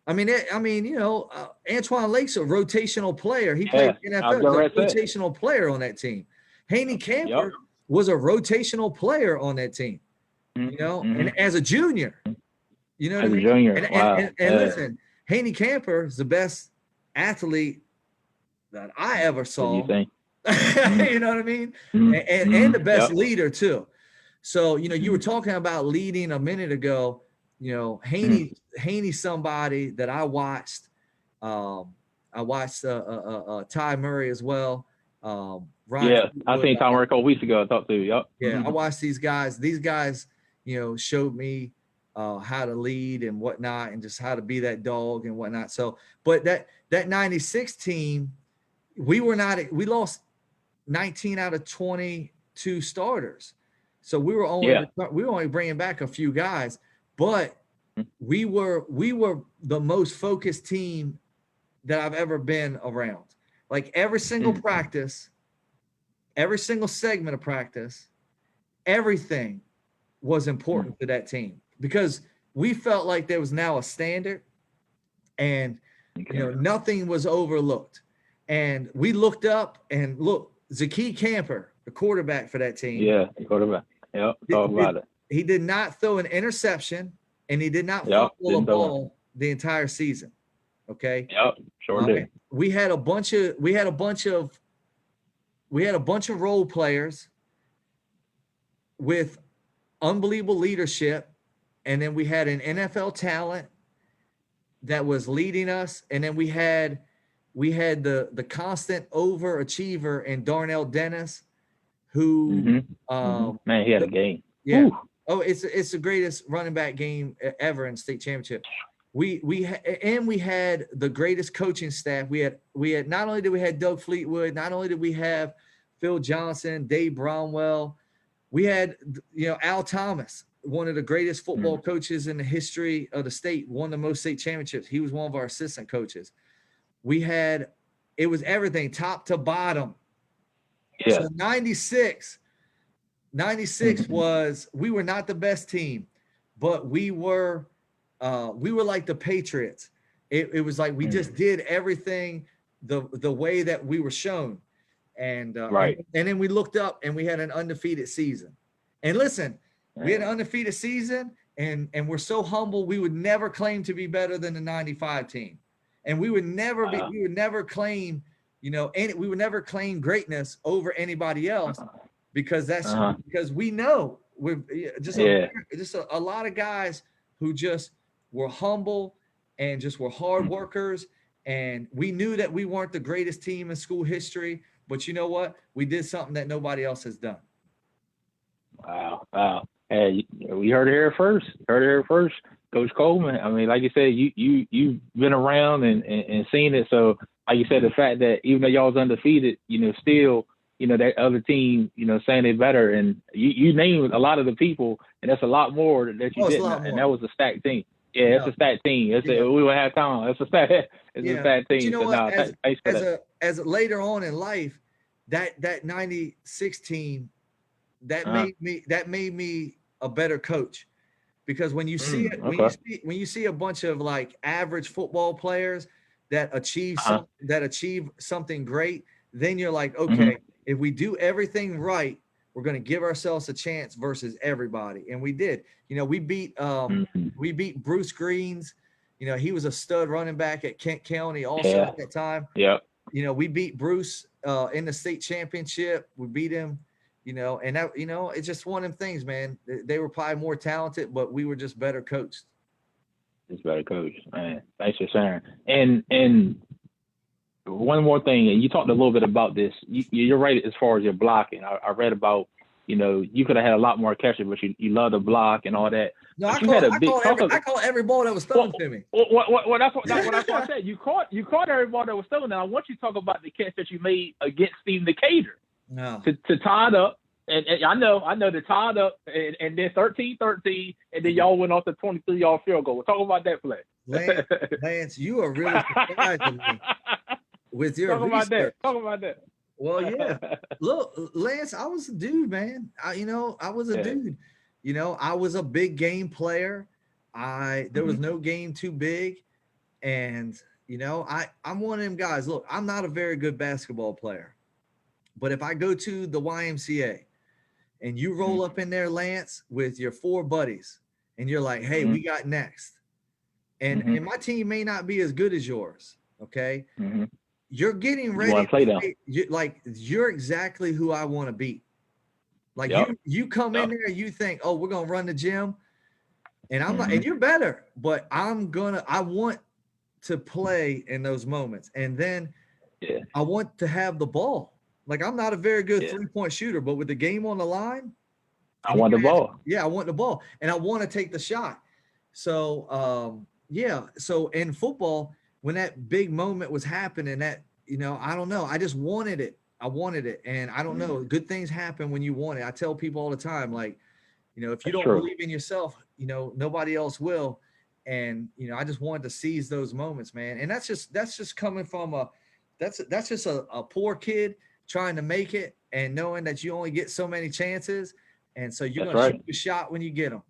Antoine Lake's a rotational player. He played NFL. He's a rotational player on that team. Haney Camper was a rotational player on that team. And as a junior, what I mean? Junior. And listen, Haney Camper is the best athlete that I ever saw. You know what I mean? And the best leader too. So, you were talking about leading a minute ago. Haney's somebody that I watched. I watched Ty Murray as well. Ryan I think Ty Murray a couple weeks ago. I talked to you. Yep. Yeah, I watched these guys. These guys, showed me how to lead and whatnot, and just how to be that dog and whatnot. So, but that 96 team, we lost 19 out of 22 starters. So we were only bringing back a few guys, but we were the most focused team that I've ever been around. Like every single practice, every single segment of practice, everything was important to that team because we felt like there was now a standard and nothing was overlooked. And we looked up and look, Zaki Camper, the quarterback for that team. Yeah, the quarterback. Yep, talk about it. He did not throw an interception and he did not fumble a ball the entire season. Okay. Yep, sure did. We had a bunch of role players with unbelievable leadership, and then we had an NFL talent that was leading us, and then we had the constant overachiever in Darnell Dennis, who man, he had a game. Yeah. Ooh. Oh, it's the greatest running back game ever in state championship. We had the greatest coaching staff. We had not only did we have Doug Fleetwood, not only did we have Phil Johnson, Dave Bromwell, we had Al Thomas, one of the greatest football coaches in the history of the state, won the most state championships. He was one of our assistant coaches. It was everything top to bottom. Yeah. So 96 was, we were not the best team, but we were like the Patriots. It was like we just did everything the way that we were shown. And and then we looked up and we had an undefeated season. And listen, we had an undefeated season, and we're so humble, we would never claim to be better than the 95 team. And we would never claim and we would never claim greatness over anybody else because that's Uh-huh. because we know we're Yeah. just a lot of guys who just were humble and just were hard workers. And we knew that we weren't the greatest team in school history, but you know what? We did something that nobody else has done. Wow. Wow. Hey, we heard it here first. Heard it here first. Coach Coleman. I mean, like you said, you've been around and seen it. So, like you said, the fact that even though y'all was undefeated, still, that other team, saying they better, and you named a lot of the people, and that's a lot more that you Oh, it's a didn't, lot and more. that was a stacked team. Yeah, it's Yeah. a stacked team. Yeah. We will have time. It's a stack. It's a Yeah. stacked But you team. know So, what? no, thanks for that. As later on in life, that 96 team, Uh, that made me a better coach. Because when you see it, okay. when you see a bunch of like average football players Uh-huh. that achieve something great, then you're like, Hmm. okay, if we do everything right, we're going to give ourselves a chance versus everybody. And we did. Hmm. We beat Bruce Greens. He was a stud running back at Kent County also Yeah. at that time. Yep. We beat Bruce in the state championship. We beat him, and that, it's just one of them things, man. They were probably more talented, but we were just better coached. It's better, coach. Man, thanks for sharing. And one more thing, and you talked a little bit about this. You're right as far as your blocking. I read about, you could have had a lot more catches, but you love to block and all that. No, But you had a big talk of I call every ball that was what, thrown to me. that's what I said. You caught every ball that was stolen. Now I want you to talk about the catch that you made against Stephen Decatur No. to tie it up. And I know they tied up and then 13-13, and then y'all went off the 23-yard field goal. We'll talk about that play. Lance, you are really surprising me with your Talk about that. research. Talk about that. Well, yeah. Look, Lance, I was a dude, man. I was a Yeah. dude. I was a big game player. There was no game too big. And, I'm one of them guys. Look, I'm not a very good basketball player. But if I go to the YMCA and you roll up in there, Lance, with your four buddies, and you're like, hey, we got next. And my team may not be as good as yours. Okay. You're getting You ready want to play them? You're exactly who I want to be. Like Yep. you come in there, you think, oh, we're gonna run the gym, and I'm like, and you're better, but I want to play in those moments, and then I want to have the ball. Like I'm not a very good 3-point shooter, but with the game on the line, I want the ball. I want the ball, and I want to take the shot. So so in football, when that big moment was happening, that I don't know, I just wanted it. I wanted it, and I don't know. Good things happen when you want it. I tell people all the time, like, if you don't believe in yourself, nobody else will. And I just wanted to seize those moments, man. And that's just coming from that's just a poor kid trying to make it and knowing that you only get so many chances, and so you're gonna shoot the shot when you get them.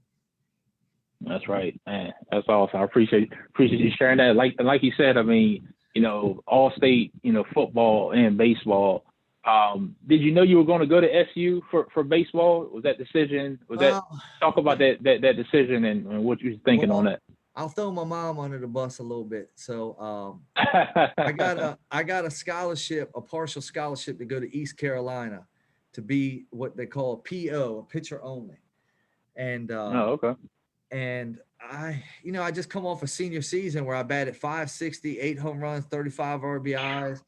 That's right, man. That's awesome. I appreciate you sharing that. Like you said, I mean, all state, football and baseball. Did you know you were going to go to SU for baseball? Was that decision? Talk about that decision and what you were thinking on that? I'll throw my mom under the bus a little bit. So I got a scholarship, a partial scholarship to go to East Carolina to be what they call a PO, a pitcher only. And okay. And I just come off a senior season where I batted 560, 8 home runs, 35 RBIs.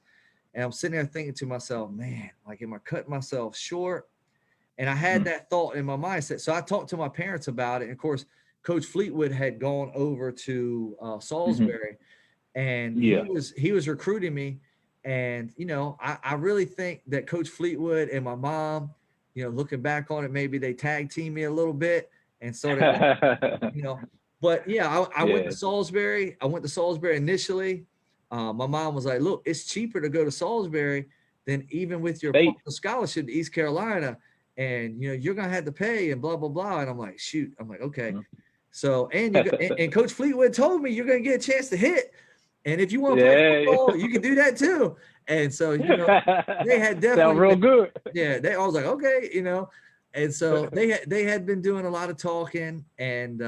And I'm sitting there thinking to myself, man, like, am I cutting myself short? And I had that thought in my mindset. So I talked to my parents about it. And of course, Coach Fleetwood had gone over to Salisbury, and he was recruiting me. And, I really think that Coach Fleetwood and my mom, looking back on it, maybe they tag team me a little bit and sort of, but yeah, I went to Salisbury. I went to Salisbury initially. My mom was like, look, it's cheaper to go to Salisbury than even with your scholarship to East Carolina. And, you're going to have to pay and blah, blah, blah. And I'm like, shoot. I'm like, okay. So, and Coach Fleetwood told me you're going to get a chance to hit. And if you want to play football, you can do that too. And so, they had definitely sound real good. Yeah. I was like, okay, and so they had been doing a lot of talking. And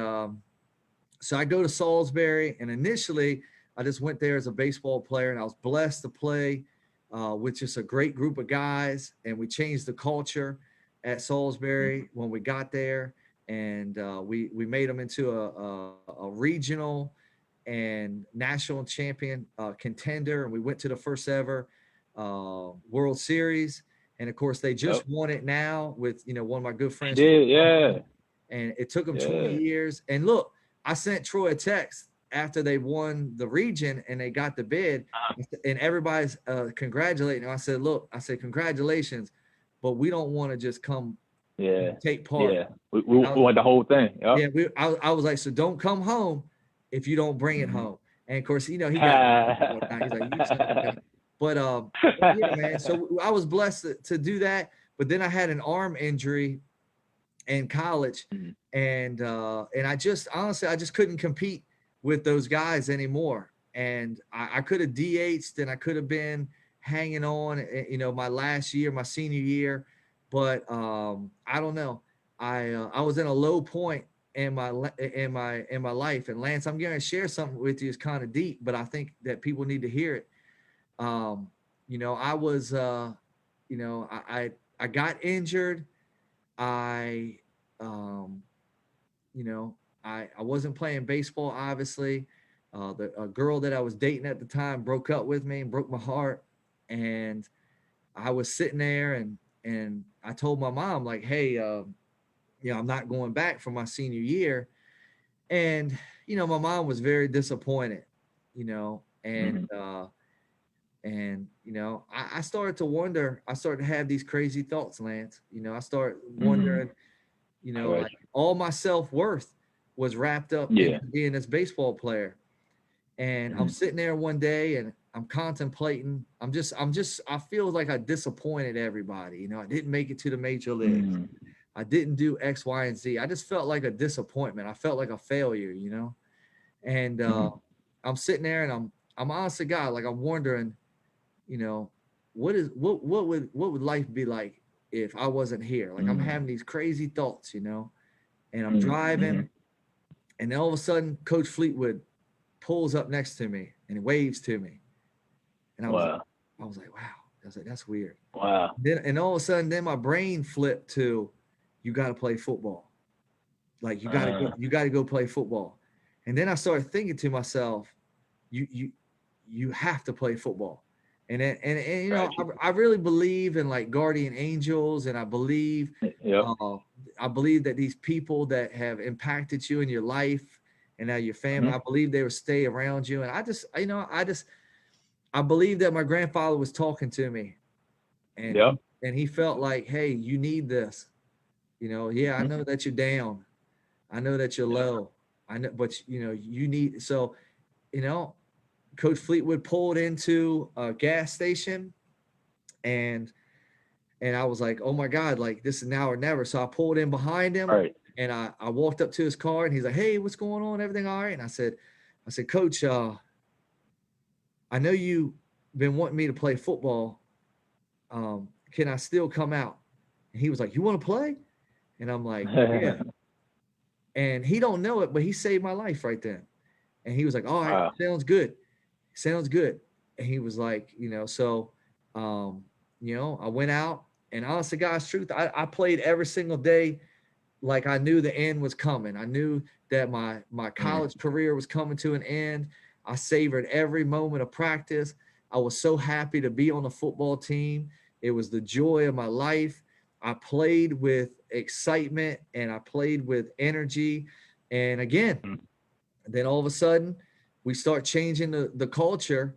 so I go to Salisbury, and initially I just went there as a baseball player, and I was blessed to play which is a great group of guys, and we changed the culture at Salisbury when we got there, and we made them into a regional and national champion contender, and we went to the first ever World Series, and of course they just won it now with one of my good friends. Yeah. And it took them 20 Yeah. years. And look, I sent Troy a text after they won the region and they got the bid, and everybody's congratulating. I said, look, congratulations, but we don't want to just come take part. Yeah. We want the whole thing. Yep. Yeah, I was like, so don't come home if you don't bring it home. And of course, he got he's like, you son of a gun. But yeah, man. So I was blessed to do that. But then I had an arm injury in college, and I just honestly I just couldn't compete with those guys anymore. And I could have DH'd and I could have been hanging on, my last year, my senior year, but I don't know. I was in a low point in my life. And Lance, I'm going to share something with you. It's kind of deep, but I think that people need to hear it. I was, I got injured. I wasn't playing baseball, obviously. A girl that I was dating at the time broke up with me and broke my heart. And I was sitting there and I told my mom, like, hey, I'm not going back for my senior year. And, my mom was very disappointed, and, I started to wonder, I started to have these crazy thoughts, Lance. I started wondering, like all my self-worth was wrapped up in being this baseball player. And I'm sitting there one day and I'm contemplating, I feel like I disappointed everybody. I didn't make it to the major leagues. I didn't do X, Y, and Z. I just felt like a disappointment. I felt like a failure, and I'm sitting there and I'm honest to God, like I'm wondering, what would life be like if I wasn't here? Like I'm having these crazy thoughts, and I'm driving, and then all of a sudden Coach Fleetwood pulls up next to me and waves to me. And I was like, wow. I was like, that's weird. Wow. And all of a sudden, then my brain flipped to, you got to play football. Like you got to go play football. And then I started thinking to myself, you have to play football. And I really believe in like guardian angels, and I believe that these people that have impacted you in your life and now your family, I believe they will stay around you. And I believe that my grandfather was talking to me, and he felt like, hey, you need this. I know that you're down. I know that you're low. I know, but you need, so, Coach Fleetwood pulled into a gas station, and I was like, oh my God, like this is now or never. So I pulled in behind him, and I walked up to his car, and he's like, hey, what's going on? Everything all right? And I said, Coach, I know you've been wanting me to play football. Can I still come out? And he was like, you want to play? And I'm like, yeah. And he don't know it, but he saved my life right then. And he was like, all right, sounds good. And he was like, so, I went out, and honest to God's truth, I played every single day like I knew the end was coming. I knew that my college career was coming to an end. I savored every moment of practice. I was so happy to be on the football team. It was the joy of my life. I played with excitement and I played with energy. And again, then all of a sudden we start changing the culture.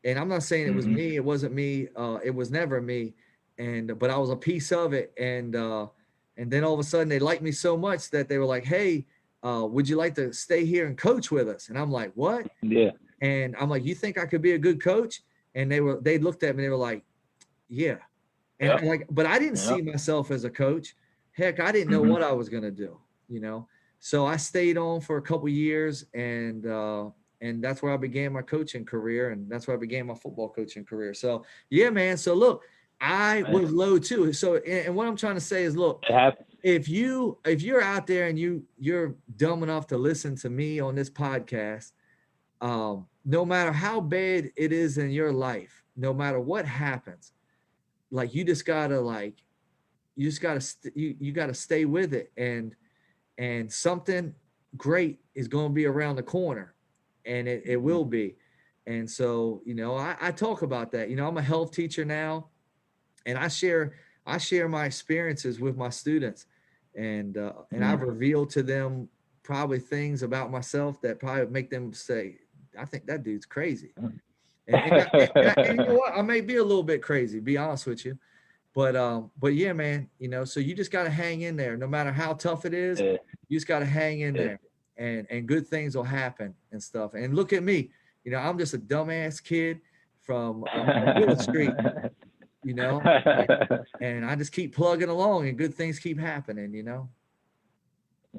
And I'm not saying it was me. It wasn't me. It was never me. But I was a piece of it. And then all of a sudden they liked me so much that they were like, hey, would you like to stay here and coach with us? And I'm like, what? Yeah. And I'm like, you think I could be a good coach? And they looked at me, they were like, yeah. And but I didn't see myself as a coach. Heck, I didn't know what I was going to do, So I stayed on for a couple years, and that's where I began my coaching career, and that's where I began my football coaching career. So yeah, man. So look, I was low too. So, and what I'm trying to say is, look, if you're out there and you're dumb enough to listen to me on this podcast, no matter how bad it is in your life, no matter what happens, like you just gotta you gotta stay with it, and something great is going to be around the corner, and it will be. And so, I talk about that. I'm a health teacher now, and I share my experiences with my students, and I've revealed to them probably things about myself that probably make them say, I think that dude's crazy. And you know what? I may be a little bit crazy, be honest with you. But yeah, man, so you just gotta hang in there. No matter how tough it is, Yeah, you just gotta hang in yeah. there, and good things will happen and stuff. And look at me, I'm just a dumbass kid from Village Street, like, and I just keep plugging along, and good things keep happening.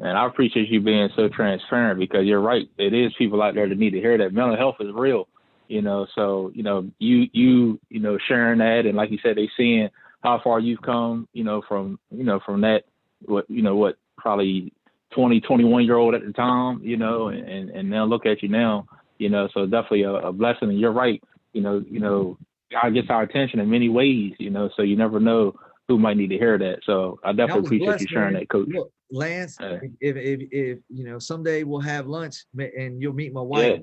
And I appreciate you being so transparent, because you're right. It is people out there that need to hear that mental health is real. So sharing that, and like you said, they seeing how far you've come. From that, what probably 20, 21-year old at the time. And now look at you now. So definitely a blessing. And you're right. God gets our attention in many ways. So you never know who might need to hear that. So I definitely appreciate you sharing that, Coach. Look, Lance, if someday we'll have lunch and you'll meet my Yeah, wife,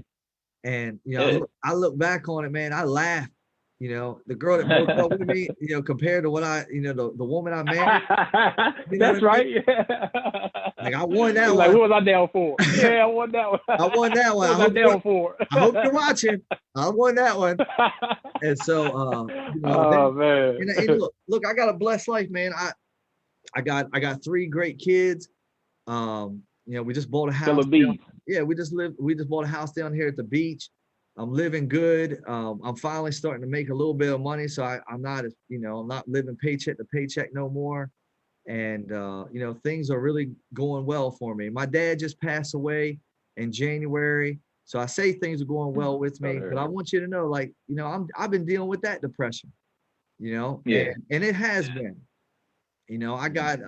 and yeah. I look back on it, man, I laugh. The girl that broke up with me, compared to what the woman I married. That's right. Like I won that one. one. Like, who was I down for? Yeah, I won that one. I won that one. Who was I down for? I hope you're watching. I won that one. And so, oh man. And look, I got a blessed life, man. I got 3 great kids. We just bought a house. Yeah, we just bought a house down here at the beach. I'm living good. I'm finally starting to make a little bit of money, so I'm not living paycheck to paycheck no more. And things are really going well for me. My dad just passed away in January, so I say things are going well with me. But I want you to know, like, I've been dealing with that depression, Yeah. and it has been. I got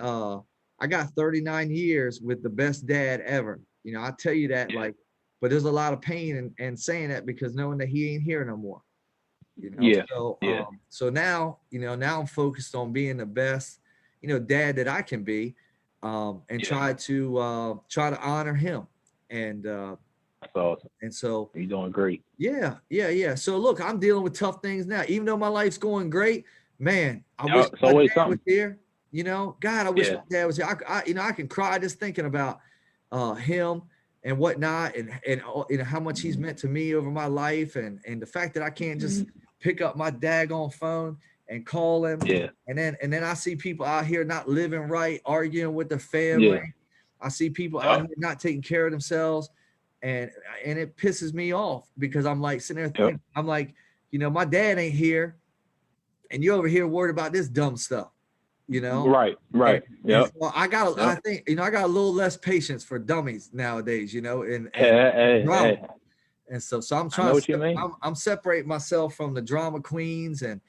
39 years with the best dad ever. I tell you that, like, but there's a lot of pain in saying that, because knowing that he ain't here no more. Yeah. So now, now I'm focused on being the best, dad that I can be, and try to honor him. And that's awesome. And so you're doing great. Yeah. So look, I'm dealing with tough things now. Even though my life's going great, man, I wish my dad was here. God, I wish my dad was here. I can cry just thinking about him and whatnot, and how much he's meant to me over my life, and the fact that I can't just pick up my daggone phone and call him. Yeah. And then I see people out here not living right, arguing with their family. Yeah. I see people out here not taking care of themselves, and it pisses me off, because I'm like sitting there thinking, I'm like, my dad ain't here, and you're over here worried about this dumb stuff. Right. Yeah. So I think, I got a little less patience for dummies nowadays, and drama. And so I'm trying I'm separating myself from the drama queens and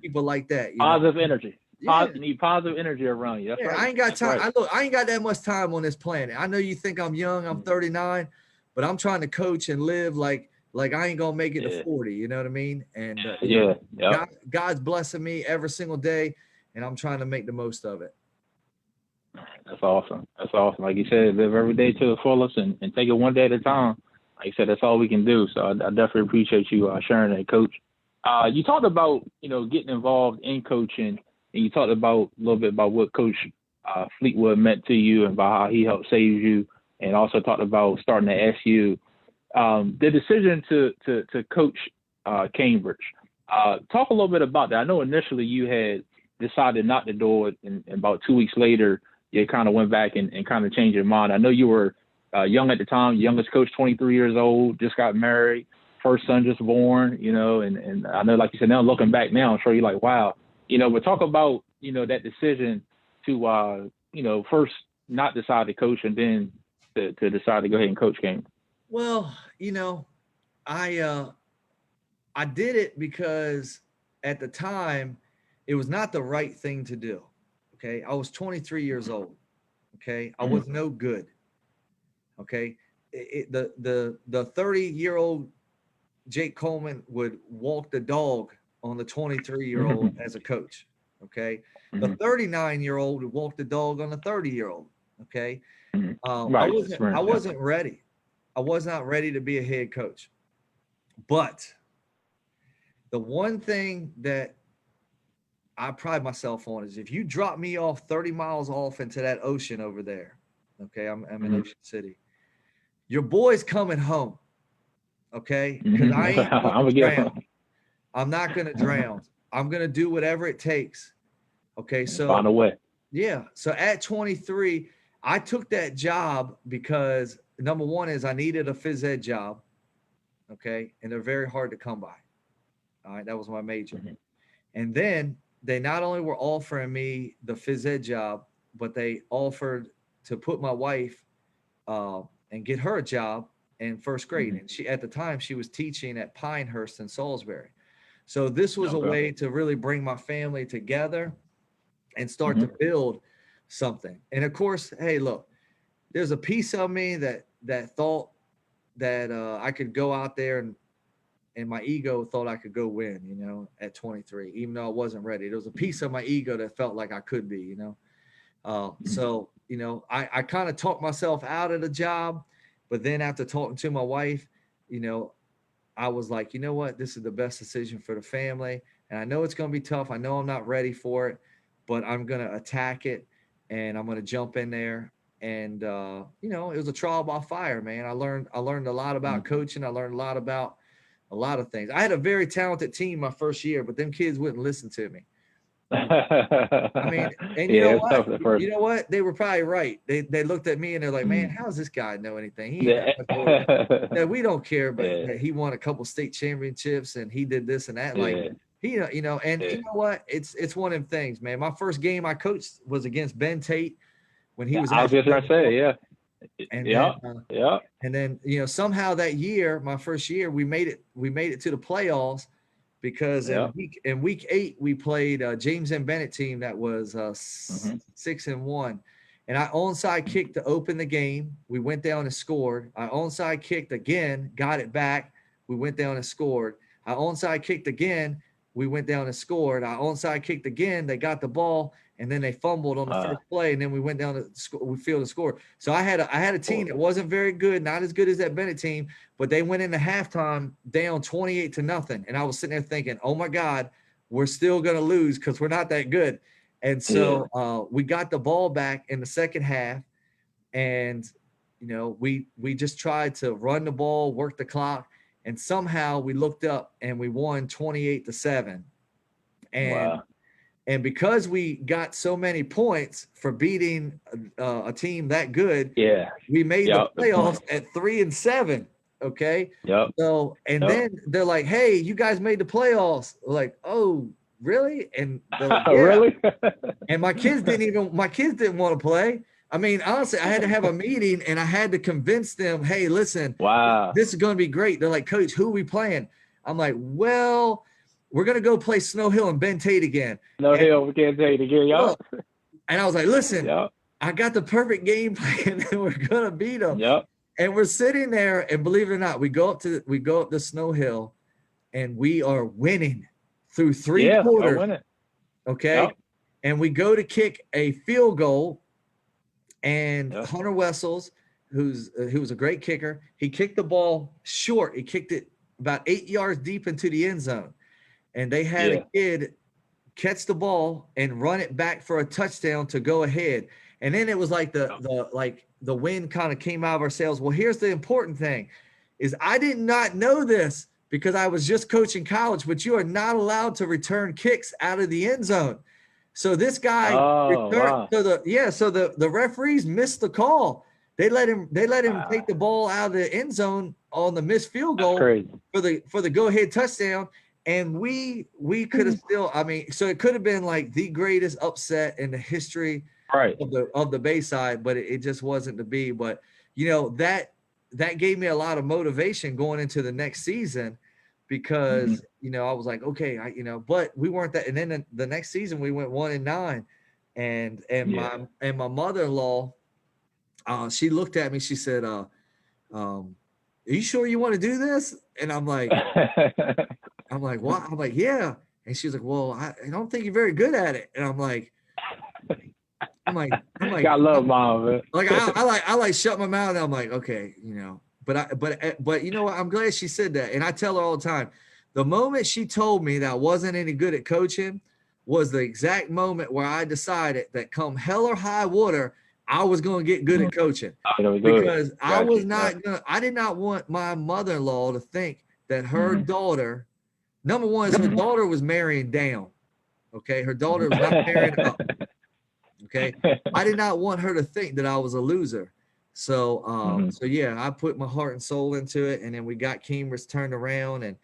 people like that. Positive energy. Yeah. You need positive energy around you. That's right. I ain't got time. I ain't got that much time on this planet. I know you think I'm young. I'm 39, but I'm trying to coach and live like I ain't gonna make it to 40. You know what I mean? And God's blessing me every single day, and I'm trying to make the most of it. That's awesome. Like you said, live every day to the fullest, and take it one day at a time. Like you said, that's all we can do. So I definitely appreciate you sharing that, Coach. You talked about, getting involved in coaching, and you talked about a little bit about what Coach Fleetwood meant to you and about how he helped save you, and also talked about starting at SU. The decision to coach Cambridge. Talk a little bit about that. I know initially you had decided not to do it, and about 2 weeks later, you kind of went back and kind of changed your mind. I know you were young at the time, youngest coach, 23 years old, just got married, first son just born, and I know, like you said, now looking back now, I'm sure you're like, wow, but talk about, that decision to, first not decide to coach, and then to decide to go ahead and coach Cambridge. Well, I did it because at the time it was not the right thing to do. Okay. I was 23 years old. Okay. I was no good. Okay. The 30-year-old Jake Coleman would walk the dog on the 23-year-old as a coach. Okay. The 39-year-old would walk the dog on the 30-year-old. Okay. I Right. wasn't I Experience. Yeah. wasn't ready. I was not ready to be a head coach. But the one thing that I pride myself on is if you drop me off 30 miles off into that ocean over there, okay, I'm in Ocean City, your boy's coming home, okay? Because I ain't going I'm to gonna get drown. I'm not going to drown. I'm going to do whatever it takes, okay? find So, a way. yeah. So at 23, I took that job because number one is I needed a phys ed job, okay? And they're very hard to come by. All right, that was my major. And then they not only were offering me the phys ed job, but they offered to put my wife and get her a job in first grade. And she, at the time, she was teaching at Pinehurst in Salisbury. So this was a Okay. way to really bring my family together and start to Mm-hmm. build something. And of course, hey, look, there's a piece of me that thought that I could go out there and my ego thought I could go win, at 23, even though I wasn't ready. There was a piece of my ego that felt like I could be. So, I kind of talked myself out of the job, but then after talking to my wife, you know, I was like, you know what, this is the best decision for the family. And I know it's going to be tough. I know I'm not ready for it, but I'm going to attack it and I'm going to jump in there. And, it was a trial by fire, man. I learned a lot about coaching. I learned a lot about a lot of things. I had a very talented team my first year, but them kids wouldn't listen to me. I mean, and you know Yeah, it's what? tough at first. You know what? They were probably right. They looked at me and they're like, "Man, Mm. how does this guy know anything? He ain't that Yeah. much older. That we don't care, but Yeah. that he won a couple state championships and he did this and that. Like Yeah. he, and Yeah. you know what? It's one of them things, man. My first game I coached was against Ben Tate when he Yeah. was I was actually just gonna on the say, floor. yeah. And then Yeah. Yeah. somehow that year, my first year, we made it to the playoffs because Yeah. in week 8 we played James and Bennett team that was Mm-hmm. 6-1, and I onside kicked to open the game. We went down and scored. I onside kicked again, got it back. We went down and scored. I onside kicked again. We went down and scored. I onside kicked again. They got the ball, and then they fumbled on the first play, and then we went down to we field and scored. So I had a team that wasn't very good, not as good as that Bennett team, but they went into halftime down 28-0. And I was sitting there thinking, oh my God, we're still going to lose because we're not that good. And so we got the ball back in the second half. And, we just tried to run the ball, work the clock. And somehow we looked up and we won 28-7. And Wow. and because we got so many points for beating a team that good, Yeah. we made the Yep. The playoffs points. at 3-7. Okay. Yep. So, and Yep. then they're like, "Hey, you guys made the playoffs." We're like, "Oh, really?" And they're like, "Yeah." Really? And my kids didn't want to play. I mean, honestly, I had to have a meeting and I had to convince them, "Hey, listen, Wow. this is going to be great." They're like, "Coach, who are we playing?" I'm like, "Well, we're going to go play Snow Hill and Ben Tate again." No And hell, we can't take it again. Yep. look, and I was like, "Listen, Yep. I got the perfect game plan and we're going to beat them." Yep. And we're sitting there, and believe it or not, we go up to Snow Hill, and we are winning through three Yeah. I quarters. win it. Okay, Yep. and we go to kick a field goal, and Yep. Hunter Wessels, who was a great kicker, he kicked the ball short. He kicked it about 8 yards deep into the end zone, and they had a Yeah. kid catch the ball and run it back for a touchdown to go ahead. And then it was like the wind kind of came out of our sails. Well, here's the important thing is I did not know this because I was just coaching college, but you are not allowed to return kicks out of the end zone. So this guy Oh returned wow. so the referees missed the call. They let him Wow. take the ball out of the end zone on the missed field That's goal crazy. for the go-ahead touchdown. And we could have still, I mean, so it could have been like the greatest upset in the history Right. of the Bayside, but it just wasn't to be. But that gave me a lot of motivation going into the next season because I was like, okay, but we weren't that. And then the next season we went 1-9, and Yeah. my mother-in-law, she looked at me, she said, um, are you sure you want to do this? And I'm like, what? I'm like, yeah. And she's like, well, I don't think you're very good at it. And I'm like, Got love, mom, man. like I like shut my mouth and I'm like, okay, you know. But you know what? I'm glad she said that. And I tell her all the time, the moment she told me that I wasn't any good at coaching was the exact moment where I decided that come hell or high water, I was going to get good at coaching. Because I was not gonna, I did not want my mother-in-law to think that her daughter, number one is her daughter was marrying down. Okay. Her daughter was not marrying up. Okay. I did not want her to think that I was a loser. So, so yeah, I put my heart and soul into it, and then we got Cambridge turned around, and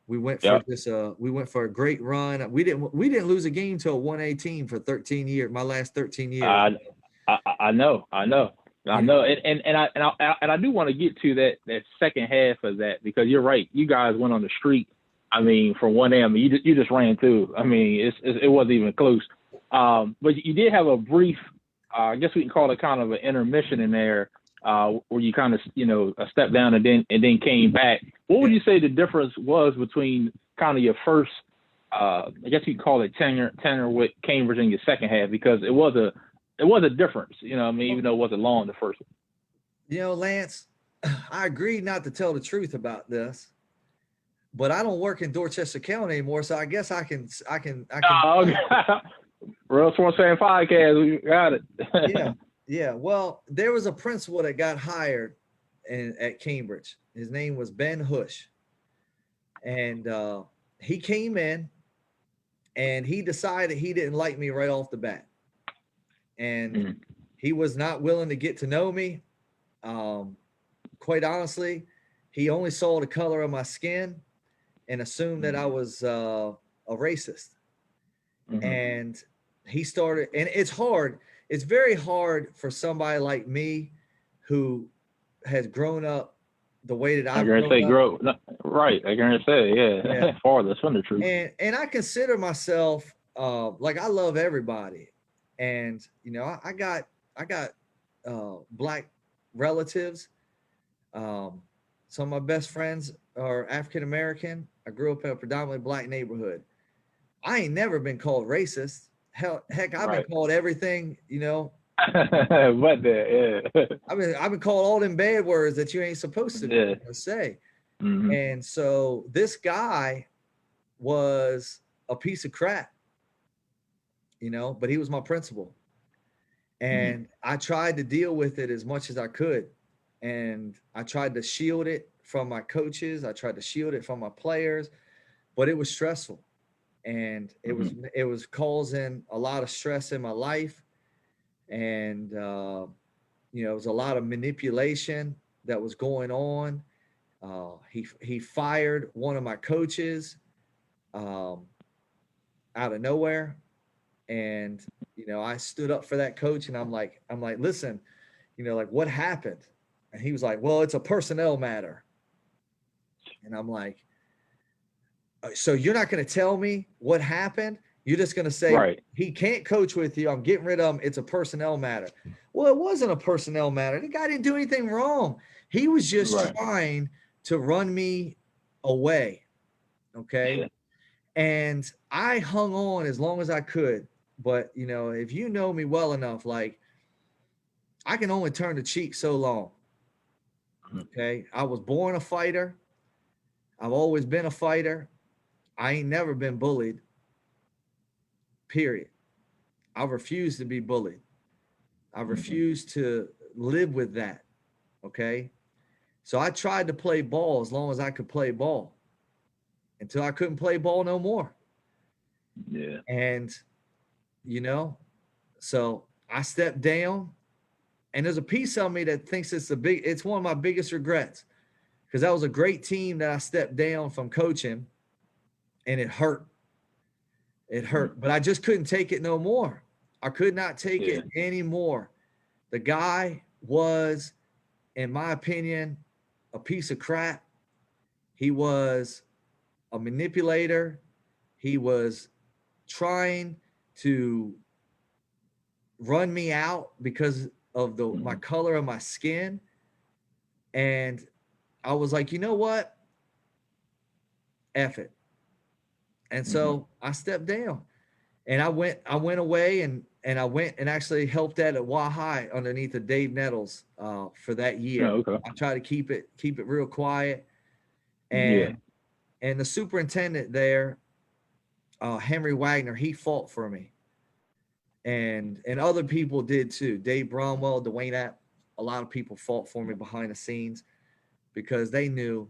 we went for we went for a great run. We didn't lose a game till 118 for 13 years. My last 13 years. I know. And I do want to get to that second half of that, because you're right. You guys went on the streak. I mean, from 1 a.m. You just ran through. I mean, it wasn't even close. But you did have a brief, I guess we can call it kind of an intermission in there, where you kind of, stepped down and then came back. What would you say the difference was between kind of your first, I guess you could call it tenure with Cambridge in your second half, because it was a difference, I mean, even though it wasn't long the first one. Lance, I agreed not to tell the truth about this, but I don't work in Dorchester County anymore, so I guess I can. Okay. Real Sports Fan Podcast, we got it. Yeah. Well, there was a principal that got hired at Cambridge. His name was Ben Hush, and he came in, and he decided he didn't like me right off the bat, and he was not willing to get to know me. Quite honestly, he only saw the color of my skin and assumed that I was a racist. And he started, and it's hard. It's very hard for somebody like me who has grown up the way that I've grown up. Right. I can say, yeah. Farthest from the truth. And I consider myself, like, I love everybody. And, I got black relatives. Some of my best friends are African-American. I grew up in a predominantly black neighborhood. I ain't never been called racist. Heck, I've been called everything, What the? Yeah. I've been called all them bad words that you ain't supposed to say. And so this guy was a piece of crap, but he was my principal. And I tried to deal with it as much as I could. And I tried to shield it from my coaches. I tried to shield it from my players, but it was stressful. And it was causing a lot of stress in my life. And, it was a lot of manipulation that was going on. He fired one of my coaches out of nowhere. And, I stood up for that coach, and I'm like, listen, what happened? And he was like, well, it's a personnel matter. And I'm like, so you're not going to tell me what happened? You're just going to say, he can't coach with you. I'm getting rid of him. It's a personnel matter. Well, it wasn't a personnel matter. The guy didn't do anything wrong. He was just trying to run me away. Okay. Yeah. And I hung on as long as I could. But, if you know me well enough, like, I can only turn the cheek so long. Okay. I was born a fighter. I've always been a fighter. I ain't never been bullied. Period. I refuse to be bullied. I refuse to live with that. Okay. So I tried to play ball as long as I could play ball until I couldn't play ball no more. Yeah. And, so I stepped down, and there's a piece of me that thinks it's one of my biggest regrets, because that was a great team that I stepped down from coaching, and it hurt. It hurt, but I just couldn't take it no more. I could not take it anymore. The guy was, in my opinion, a piece of crap. He was a manipulator. He was trying to run me out because of my color of my skin. And I was like, you know what? F it. And so I stepped down and I went away and I went and actually helped at High underneath of Dave Nettles for that year. Oh, okay. I try to keep it real quiet. Yeah. And the superintendent there, Henry Wagner, he fought for me. And other people did too. Dave Bromwell, Dwayne App, a lot of people fought for me behind the scenes because they knew,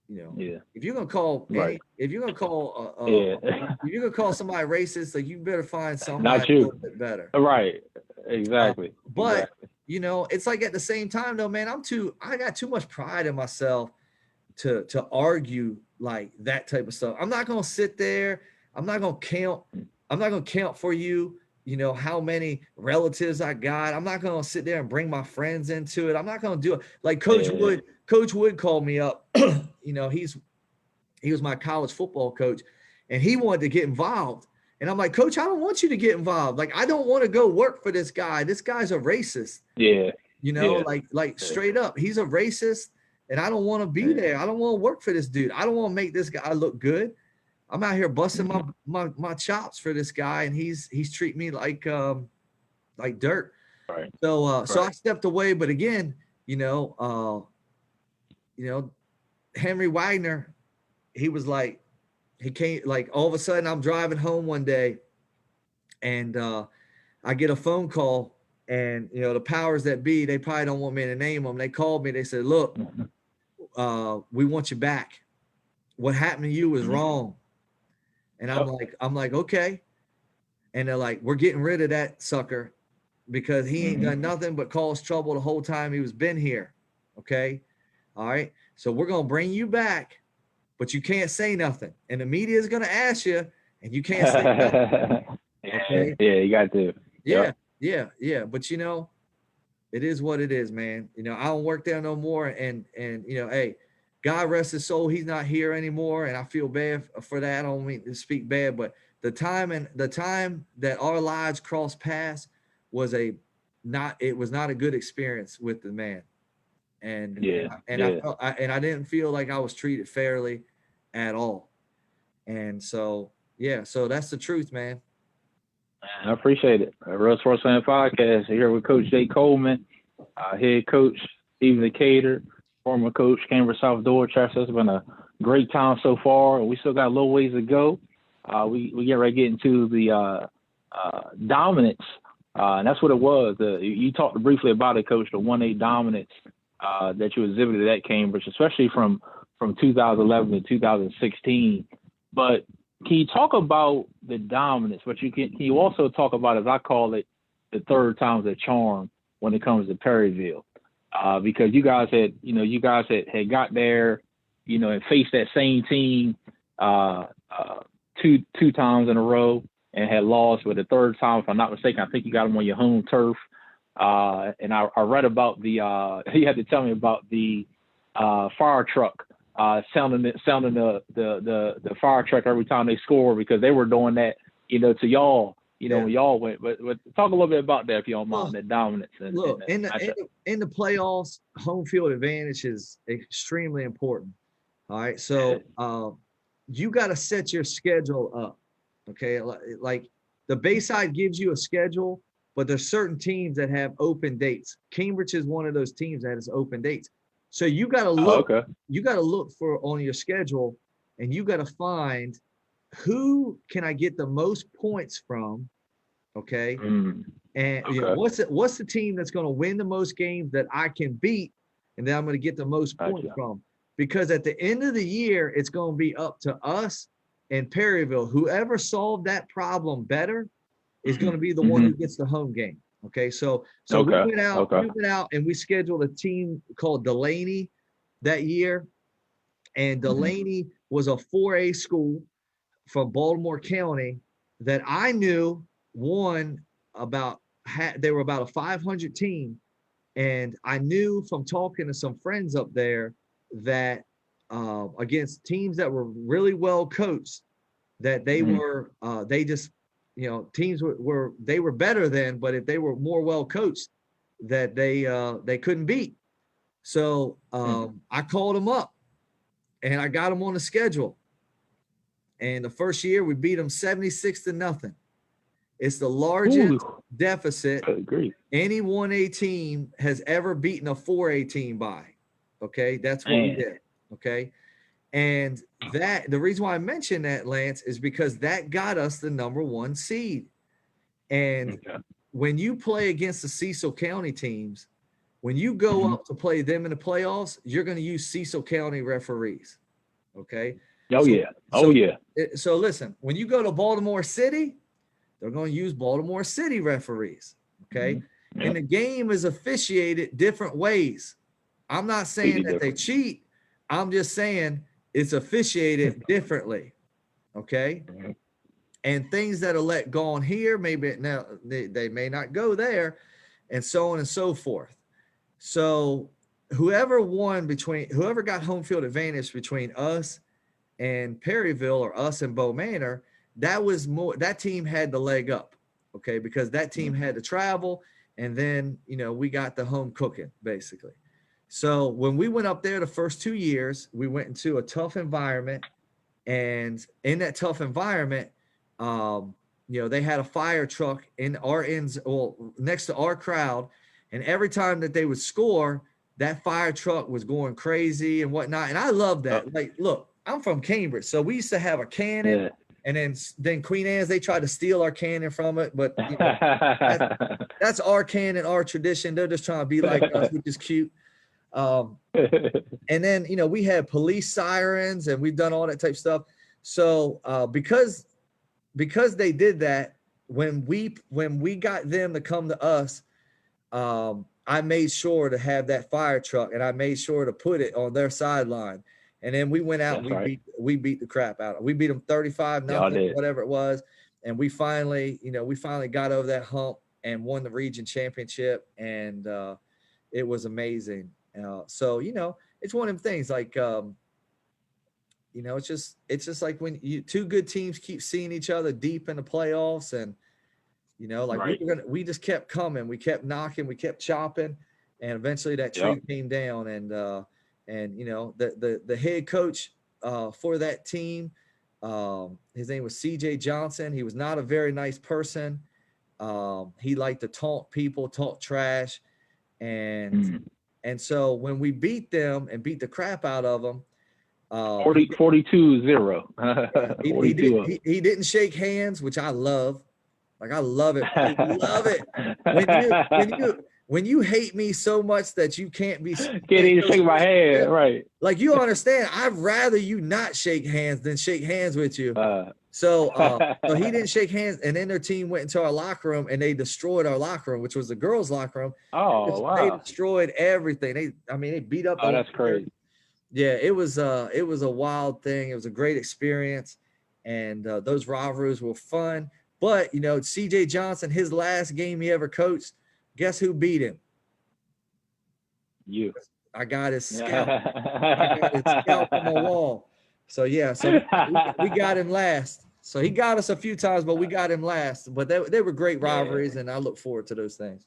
Yeah. if you're gonna call Right. if you're gonna call Yeah. if you're gonna call somebody racist, like you better find Not somebody a you. little bit better. Right. Exactly. But Exactly. it's like at the same time though, man, I got too much pride in myself to argue like that type of stuff. I'm not gonna sit there. I'm not gonna count. I'm not gonna count for you. How many relatives I got. I'm not gonna sit there and bring my friends into it. I'm not gonna do it. Like Coach Yeah. Wood. Coach Wood called me up. He was my college football coach, and he wanted to get involved. And I'm like, Coach, I don't want you to get involved. Like, I don't want to go work for this guy. This guy's a racist. Yeah. Yeah. Like straight up, he's a racist, and I don't want to be there. I don't want to work for this dude. I don't want to make this guy look good. I'm out here busting my chops for this guy, and he's treating me like dirt. Right. So I stepped away, but again, you know, Henry Wagner, he was like, he came like all of a sudden I'm driving home one day, and I get a phone call, and the powers that be, they probably don't want me to name them. They called me. They said, "Look, we want you back. What happened to you was wrong." And I'm like, okay. And they're like, "We're getting rid of that sucker because he ain't done nothing but cause trouble the whole time he was been here. Okay, all right. So we're gonna bring you back, but you can't say nothing, and the media is gonna ask you, and you can't say nothing." Okay. Yeah, you got to. Yeah, yeah. But it is what it is, man. I don't work there no more, and hey, God rest his soul, he's not here anymore, and I feel bad for that. I don't mean to speak bad, but the time that our lives crossed paths was not a good experience with the man, and I didn't feel like I was treated fairly at all, and so that's the truth, man. I appreciate it. Real Sports Fan Podcast here with Coach Jay Coleman, head coach Stephen Decatur, former coach Cambridge South Dorchester. It's been a great time so far. We still got a little ways to go. We get ready to get into the dominance, and that's what it was. You talked briefly about it, Coach, the 1-8 dominance that you exhibited at Cambridge, especially from 2011 to 2016. But can you talk about the dominance? But can you also talk about, as I call it, the third time's the charm when it comes to Perryville? Because you guys had got there, and faced that same team two times in a row and had lost. But the third time, if I'm not mistaken, I think you got them on your home turf. And I read about you had to tell me about the fire truck. Sounding the fire truck every time they score, because they were doing that, to y'all, when y'all went. But talk a little bit about that, if you don't mind, that dominance. Look, in the playoffs, home field advantage is extremely important. All right, so you got to set your schedule up. Okay, like the Bayside gives you a schedule, but there's certain teams that have open dates. Cambridge is one of those teams that has open dates. So you got to look. You got to look for on your schedule, and you got to find who can I get the most points from. Okay, and what's the team that's going to win the most games that I can beat, and then I'm going to get the most points from. Because at the end of the year, it's going to be up to us and Perryville. Whoever solved that problem better is going to be the one who gets the home game. Okay, so we went out and we scheduled a team called Delaney that year, and Delaney was a 4A school from Baltimore County that I knew won they were about a 500 team, and I knew from talking to some friends up there that against teams that were really well coached, that they were they just teams they were better than, but if they were more well coached, that they couldn't beat. So I called them up and I got them on the schedule. And the first year we beat them 76-0. It's the largest deficit any 1A team has ever beaten a 4A team by. Okay, that's what we did. Okay, and the reason why I mentioned that, Lance, is because that got us the #1 seed. And when you play against the Cecil County teams, when you go up to play them in the playoffs, you're going to use Cecil County referees. Okay. So listen, when you go to Baltimore City, they're going to use Baltimore City referees. Okay. And the game is officiated different ways. I'm not saying that they cheat. I'm just saying it's officiated differently. Okay. And things that are let go on here, maybe now they may not go there, and so on and so forth. So whoever got home field advantage between us and Perryville or us and Bow Manor, that team had the leg up, okay, because that team had to travel, and then we got the home cooking basically. So when we went up there the first 2 years, we went into a tough environment, and in that tough environment, they had a fire truck in our ends, next to our crowd, and every time that they would score, that fire truck was going crazy and whatnot. And I love that. Like, look, I'm from Cambridge, so we used to have a cannon, and then Queen Anne's, they tried to steal our cannon from it, but that's our cannon, our tradition. They're just trying to be like us, which is cute. And then we had police sirens, and we've done all that type of stuff. So because they did that, when we got them to come to us, I made sure to have that fire truck, and I made sure to put it on their sideline. And then we went out and we beat the crap out of them. We beat them 35-0, whatever it was. And we finally got over that hump and won the region championship. And it was amazing. So, it's one of them things like, it's just like when two good teams keep seeing each other deep in the playoffs, and we just kept coming, we kept knocking, we kept chopping, and eventually that tree came down. And the head coach for that team, his name was CJ Johnson. He was not a very nice person. He liked to taunt people, talk trash, and so when we beat them and beat the crap out of them, 42-0. He didn't shake hands, which I love. Like, I love it. I love it. When you hate me so much that you can't even shake my hand, right? Like, you understand, I'd rather you not shake hands than shake hands with you. So he didn't shake hands, and then their team went into our locker room and they destroyed our locker room, which was the girls' locker room. Oh, wow. They destroyed everything. They beat up. Oh, that's crazy. Yeah, it was a wild thing. It was a great experience, and those rivalries were fun. But CJ Johnson, his last game he ever coached, guess who beat him? You. I got his scalp. I got his scalp on my wall. So we got him last. So he got us a few times, but we got him last. But they were great rivalries, and I look forward to those things.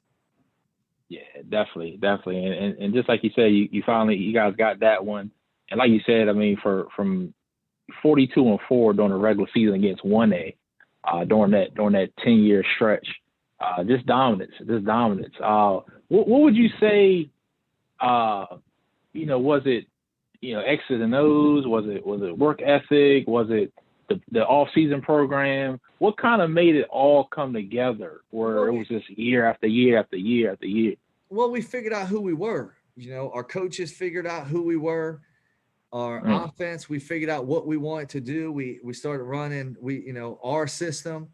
Yeah, definitely. And just like you said, you guys got that one. And like you said, I mean, from 42-4 during the regular season against 1A, during that 10-year stretch, just dominance. What would you say? Was it X's and O's? Was it work ethic? Was it the off-season program? What kind of made it all come together where it was just year after year after year after year? Well, we figured out who we were. Our coaches figured out who we were. Our offense, we figured out what we wanted to do. We started running our system,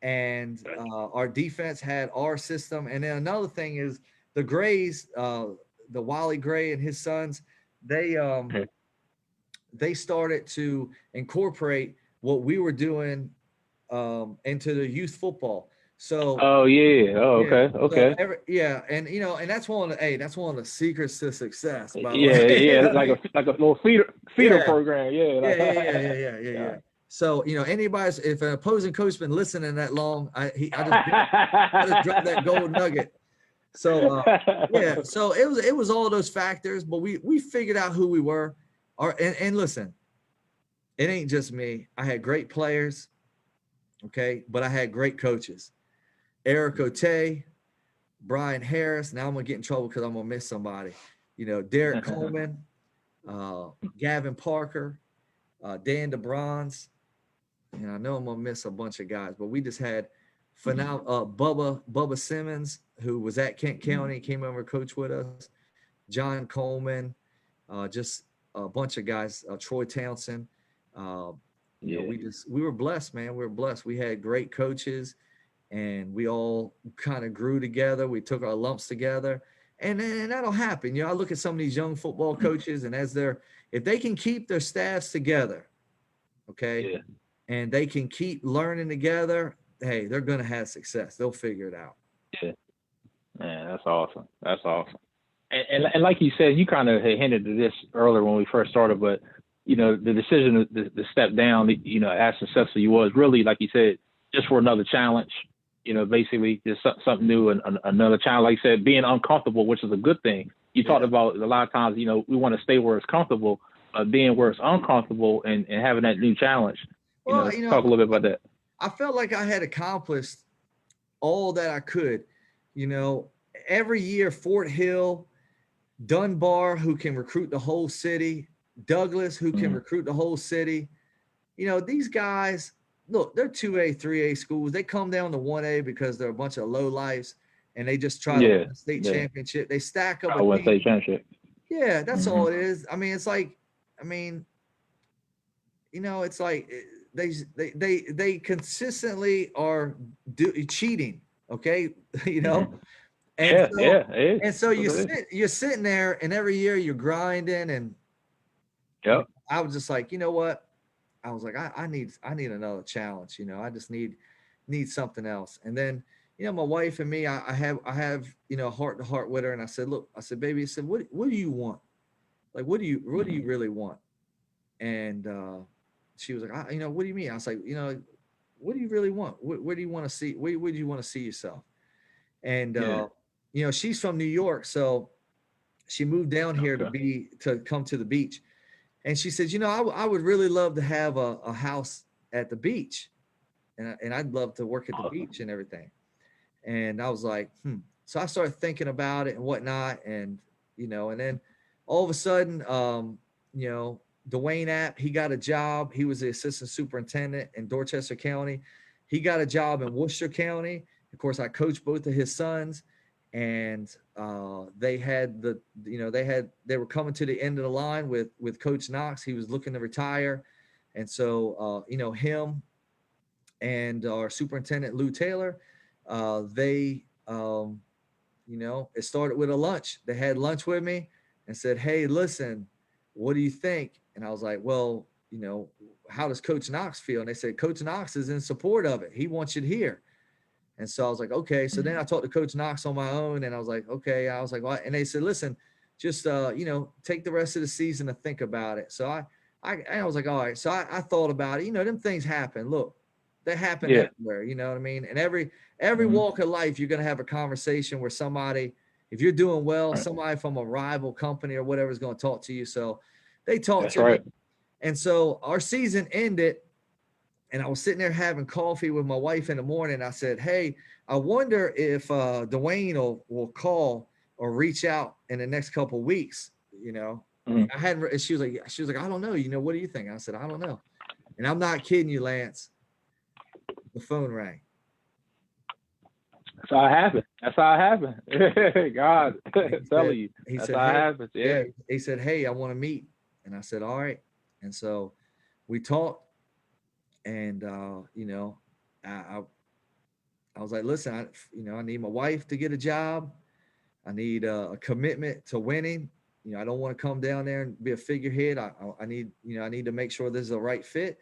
and our defense had our system. And then another thing is the Grays, the Wally Gray and his sons, they started to incorporate what we were doing into the youth football. So okay. And and that's one of the secrets to success, by the way. like a little feeder program. Yeah. So if an opposing coach been listening that long, I just dropped that gold nugget. So yeah, so it was all those factors, but we figured out who we were. And listen, it ain't just me. I had great players, okay, but I had great coaches. Eric Ote, Brian Harris. Now I'm gonna get in trouble because I'm gonna miss somebody. Derek Coleman, Gavin Parker, Dan DeBronze. I know I'm gonna miss a bunch of guys, but we just had Bubba Simmons, who was at Kent County, came over to coach with us. John Coleman, just a bunch of guys. Troy Townsend. We were blessed, man. We were blessed. We had great coaches, and we all kind of grew together. We took our lumps together, and that'll happen. I look at some of these young football coaches, and if they can keep their staffs together, okay, and they can keep learning together, hey, they're gonna have success. They'll figure it out. Yeah, man, that's awesome. That's awesome. And like you said, you kind of hinted to this earlier when we first started, but the decision to step down, as successful you was, really, like you said, just for another challenge. Basically just something new and another challenge. Like you said, being uncomfortable, which is a good thing. You talked about a lot of times, we want to stay where it's comfortable, being where it's uncomfortable and having that new challenge. Talk a little bit about that. I felt like I had accomplished all that I could. Every year, Fort Hill, Dunbar, who can recruit the whole city, Douglas, who can recruit the whole city. These guys, look, they're 2A, 3A schools. They come down to 1A because they're a bunch of low lives, and they just try to win a state championship. They stack up a state championship. Yeah, that's all it is. I mean, it's like, it's like they consistently are cheating. Okay, And so you're sitting there, and every year you're grinding, and I was just like, you know what? I was like, I need another challenge. I just need something else. And then, my wife and me, I have heart to heart with her, and I said, look, baby, I said, what do you want? Like, what do you really want? And she was like, what do you mean? I was like, what do you really want? Where do you want to see? Where do you want to see yourself? And she's from New York, so she moved down here to come to the beach. And she says, I would really love to have a house at the beach, and I'd love to work at the beach and everything. And I was like, So I started thinking about it and whatnot, and and then all of a sudden, Dwayne App, he got a job. He was the assistant superintendent in Dorchester County. He got a job in Worcester County. Of course, I coached both of his sons, and they were coming to the end of the line with Coach Knox. He was looking to retire, and so him and our superintendent Lou Taylor, it started with a lunch. They had lunch with me and said, "Hey, listen, what do you think?" And I was like, "Well, how does Coach Knox feel?" And they said, "Coach Knox is in support of it. He wants you here." And so I was like, okay. So then I talked to Coach Knox on my own, and I was like, okay. I was like, well, and they said, listen, just take the rest of the season to think about it. So I was like, all right. So I thought about it. Them things happen. Look, they happen everywhere. You know what I mean? And every walk of life, you're gonna have a conversation where somebody, if you're doing well, somebody from a rival company or whatever is gonna talk to you. So they talked to me, and so our season ended. And I was sitting there having coffee with my wife in the morning. I said, hey, I wonder if Dwayne will call or reach out in the next couple of weeks. I hadn't. She was like, I don't know. What do you think? I said, I don't know. And I'm not kidding you, Lance. The phone rang. That's how it happened. God, telling you. That's how it happens. Yeah. He said, hey, I want to meet. And I said, all right. And so we talked. And, I was like, listen, I need my wife to get a job. I need a commitment to winning. I don't want to come down there and be a figurehead. I need to make sure this is the right fit.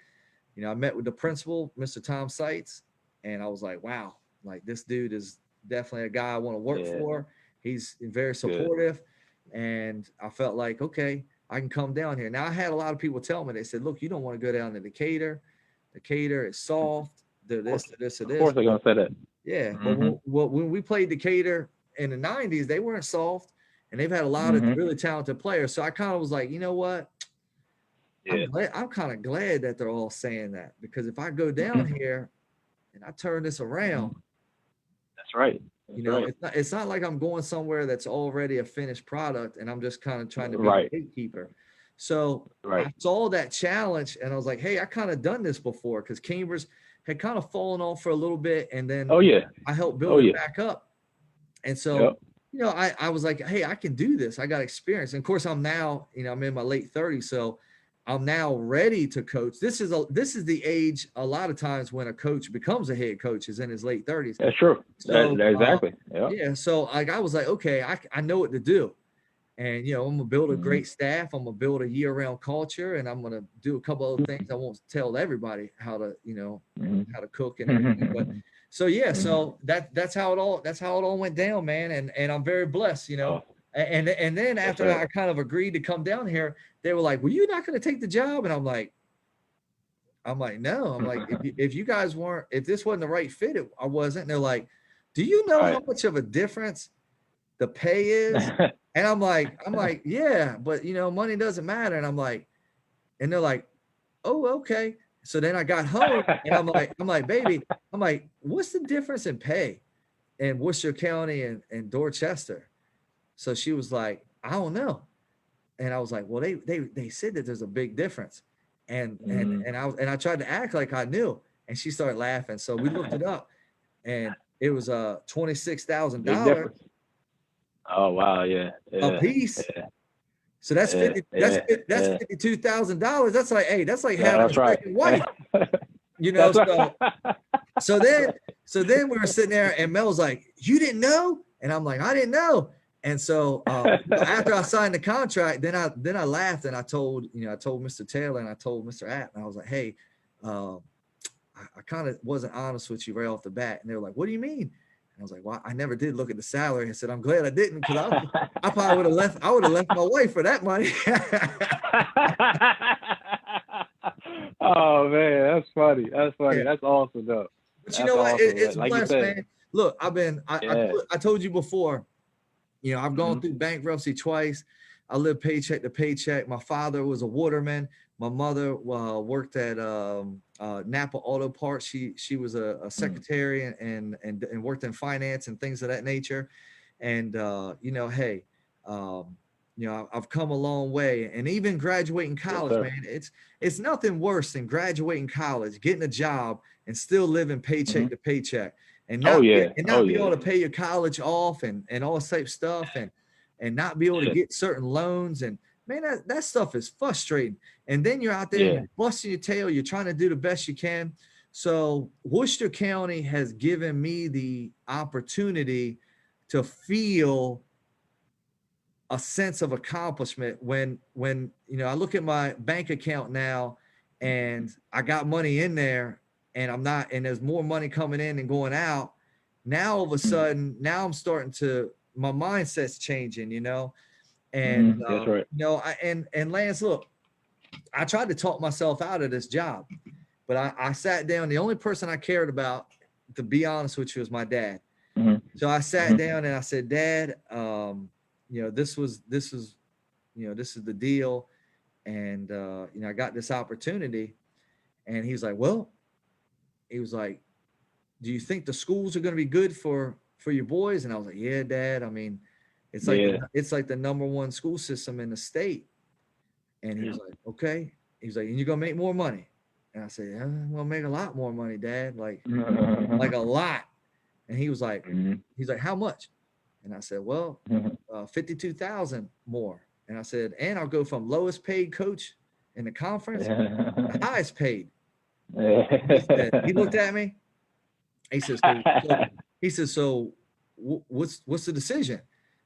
I met with the principal, Mr. Tom Seitz, and I was like, wow, like this dude is definitely a guy I want to work for. He's very supportive. And I felt like, okay, I can come down here. Now I had a lot of people tell me, they said, look, you don't want to go down to Decatur. Decatur is soft. They're this, to this, to this. Of course they're going to say that. Yeah. But when we played Decatur, in the 90s, they weren't soft, and they've had a lot of really talented players. So I kind of was like, you know what? Yeah. I'm kind of glad that they're all saying that, because if I go down here and I turn this around, That's right. That's you know, right. it's not like I'm going somewhere that's already a finished product and I'm just kind of trying to be Right. the gatekeeper. So Right. I saw that challenge and I was like, hey, I kind of done this before, because Cambridge had kind of fallen off for a little bit, and then Oh yeah. I helped build Oh it yeah. back up. And so, Yep. you know, I was like, hey, I can do this. I got experience. And of course, I'm now, you know, I'm in my late 30s, so I'm now ready to coach. This is the age a lot of times when a coach becomes a head coach is in his late 30s. That's true. So Exactly. Yep. yeah, so like I was like, okay, I know what to do. And you know, I'm gonna build a great staff. I'm gonna build a year-round culture, and I'm gonna do a couple other things. I won't tell everybody how to, you know, how to cook and everything. But so yeah, so that's how it all went down, man. And I'm very blessed, you know. And then after I kind of agreed to come down here, they were like, "Well, you're not gonna take the job?" And I'm like, no. I'm like, if you guys weren't, if this wasn't the right fit, I wasn't. And they're like, "Do you know how much of a difference the pay is?" And I'm like, yeah, but you know, money doesn't matter. And I'm like, and they're like, oh, okay. So then I got home and I'm like, baby, I'm like, what's the difference in pay in Worcester County and Dorchester? So she was like, I don't know. And I was like, well, they said that there's a big difference. And I tried to act like I knew. And she started laughing. So we looked it up, and it was $26,000. Big difference. Oh wow, yeah. A piece. Yeah. So that's $52,000. That's like, hey, that's like having a second wife. You know, so then we were sitting there, and Mel was like, "You didn't know?" And I'm like, "I didn't know." And so after I signed the contract, then I laughed and I told Mr. Taylor and I told Mr. App, and I was like, "Hey, I kind of wasn't honest with you right off the bat." And they were like, "What do you mean?" And I was like, well, I never did look at the salary. I said, I'm glad I didn't, because I probably would have left. I would have left my wife for that money. Oh man, that's funny. That's funny. Yeah. That's awesome though. But you know what? Awesome, it's like blessed, man. Look, I told you before, you know, I've gone through bankruptcy twice. I lived paycheck to paycheck. My father was a waterman. My mother worked at Napa Auto Parts. She was a secretary and worked in finance and things of that nature. And you know, hey, you know, I've come a long way. And even graduating college, man, it's nothing worse than graduating college, getting a job, and still living paycheck to paycheck, and not be able to pay your college off and all this type of stuff, and not be able to get certain loans. And man, that stuff is frustrating. And then you're out there, you're busting your tail, you're trying to do the best you can. So Worcester County has given me the opportunity to feel a sense of accomplishment when you know, I look at my bank account now and I got money in there, and there's more money coming in and going out. Now all of a sudden, now I'm starting to, my mindset's changing, you know. And that's right. you know, and Lance, look, I tried to talk myself out of this job, but I sat down. The only person I cared about, to be honest with you, was my dad. So I sat down and I said, Dad, you know, this is the deal. And, you know, I got this opportunity. And he was like, well, do you think the schools are going to be good for your boys? And I was like, yeah, Dad. I mean, it's like the number one school system in the state. And he was like, okay. He's like, and you're going to make more money. And I said, yeah, I'm going to make a lot more money, Dad. Like a lot. And he was like, how much? And I said, well, 52,000 more. And I said, and I'll go from lowest paid coach in the conference to highest paid. He looked at me. He says, so what's the decision?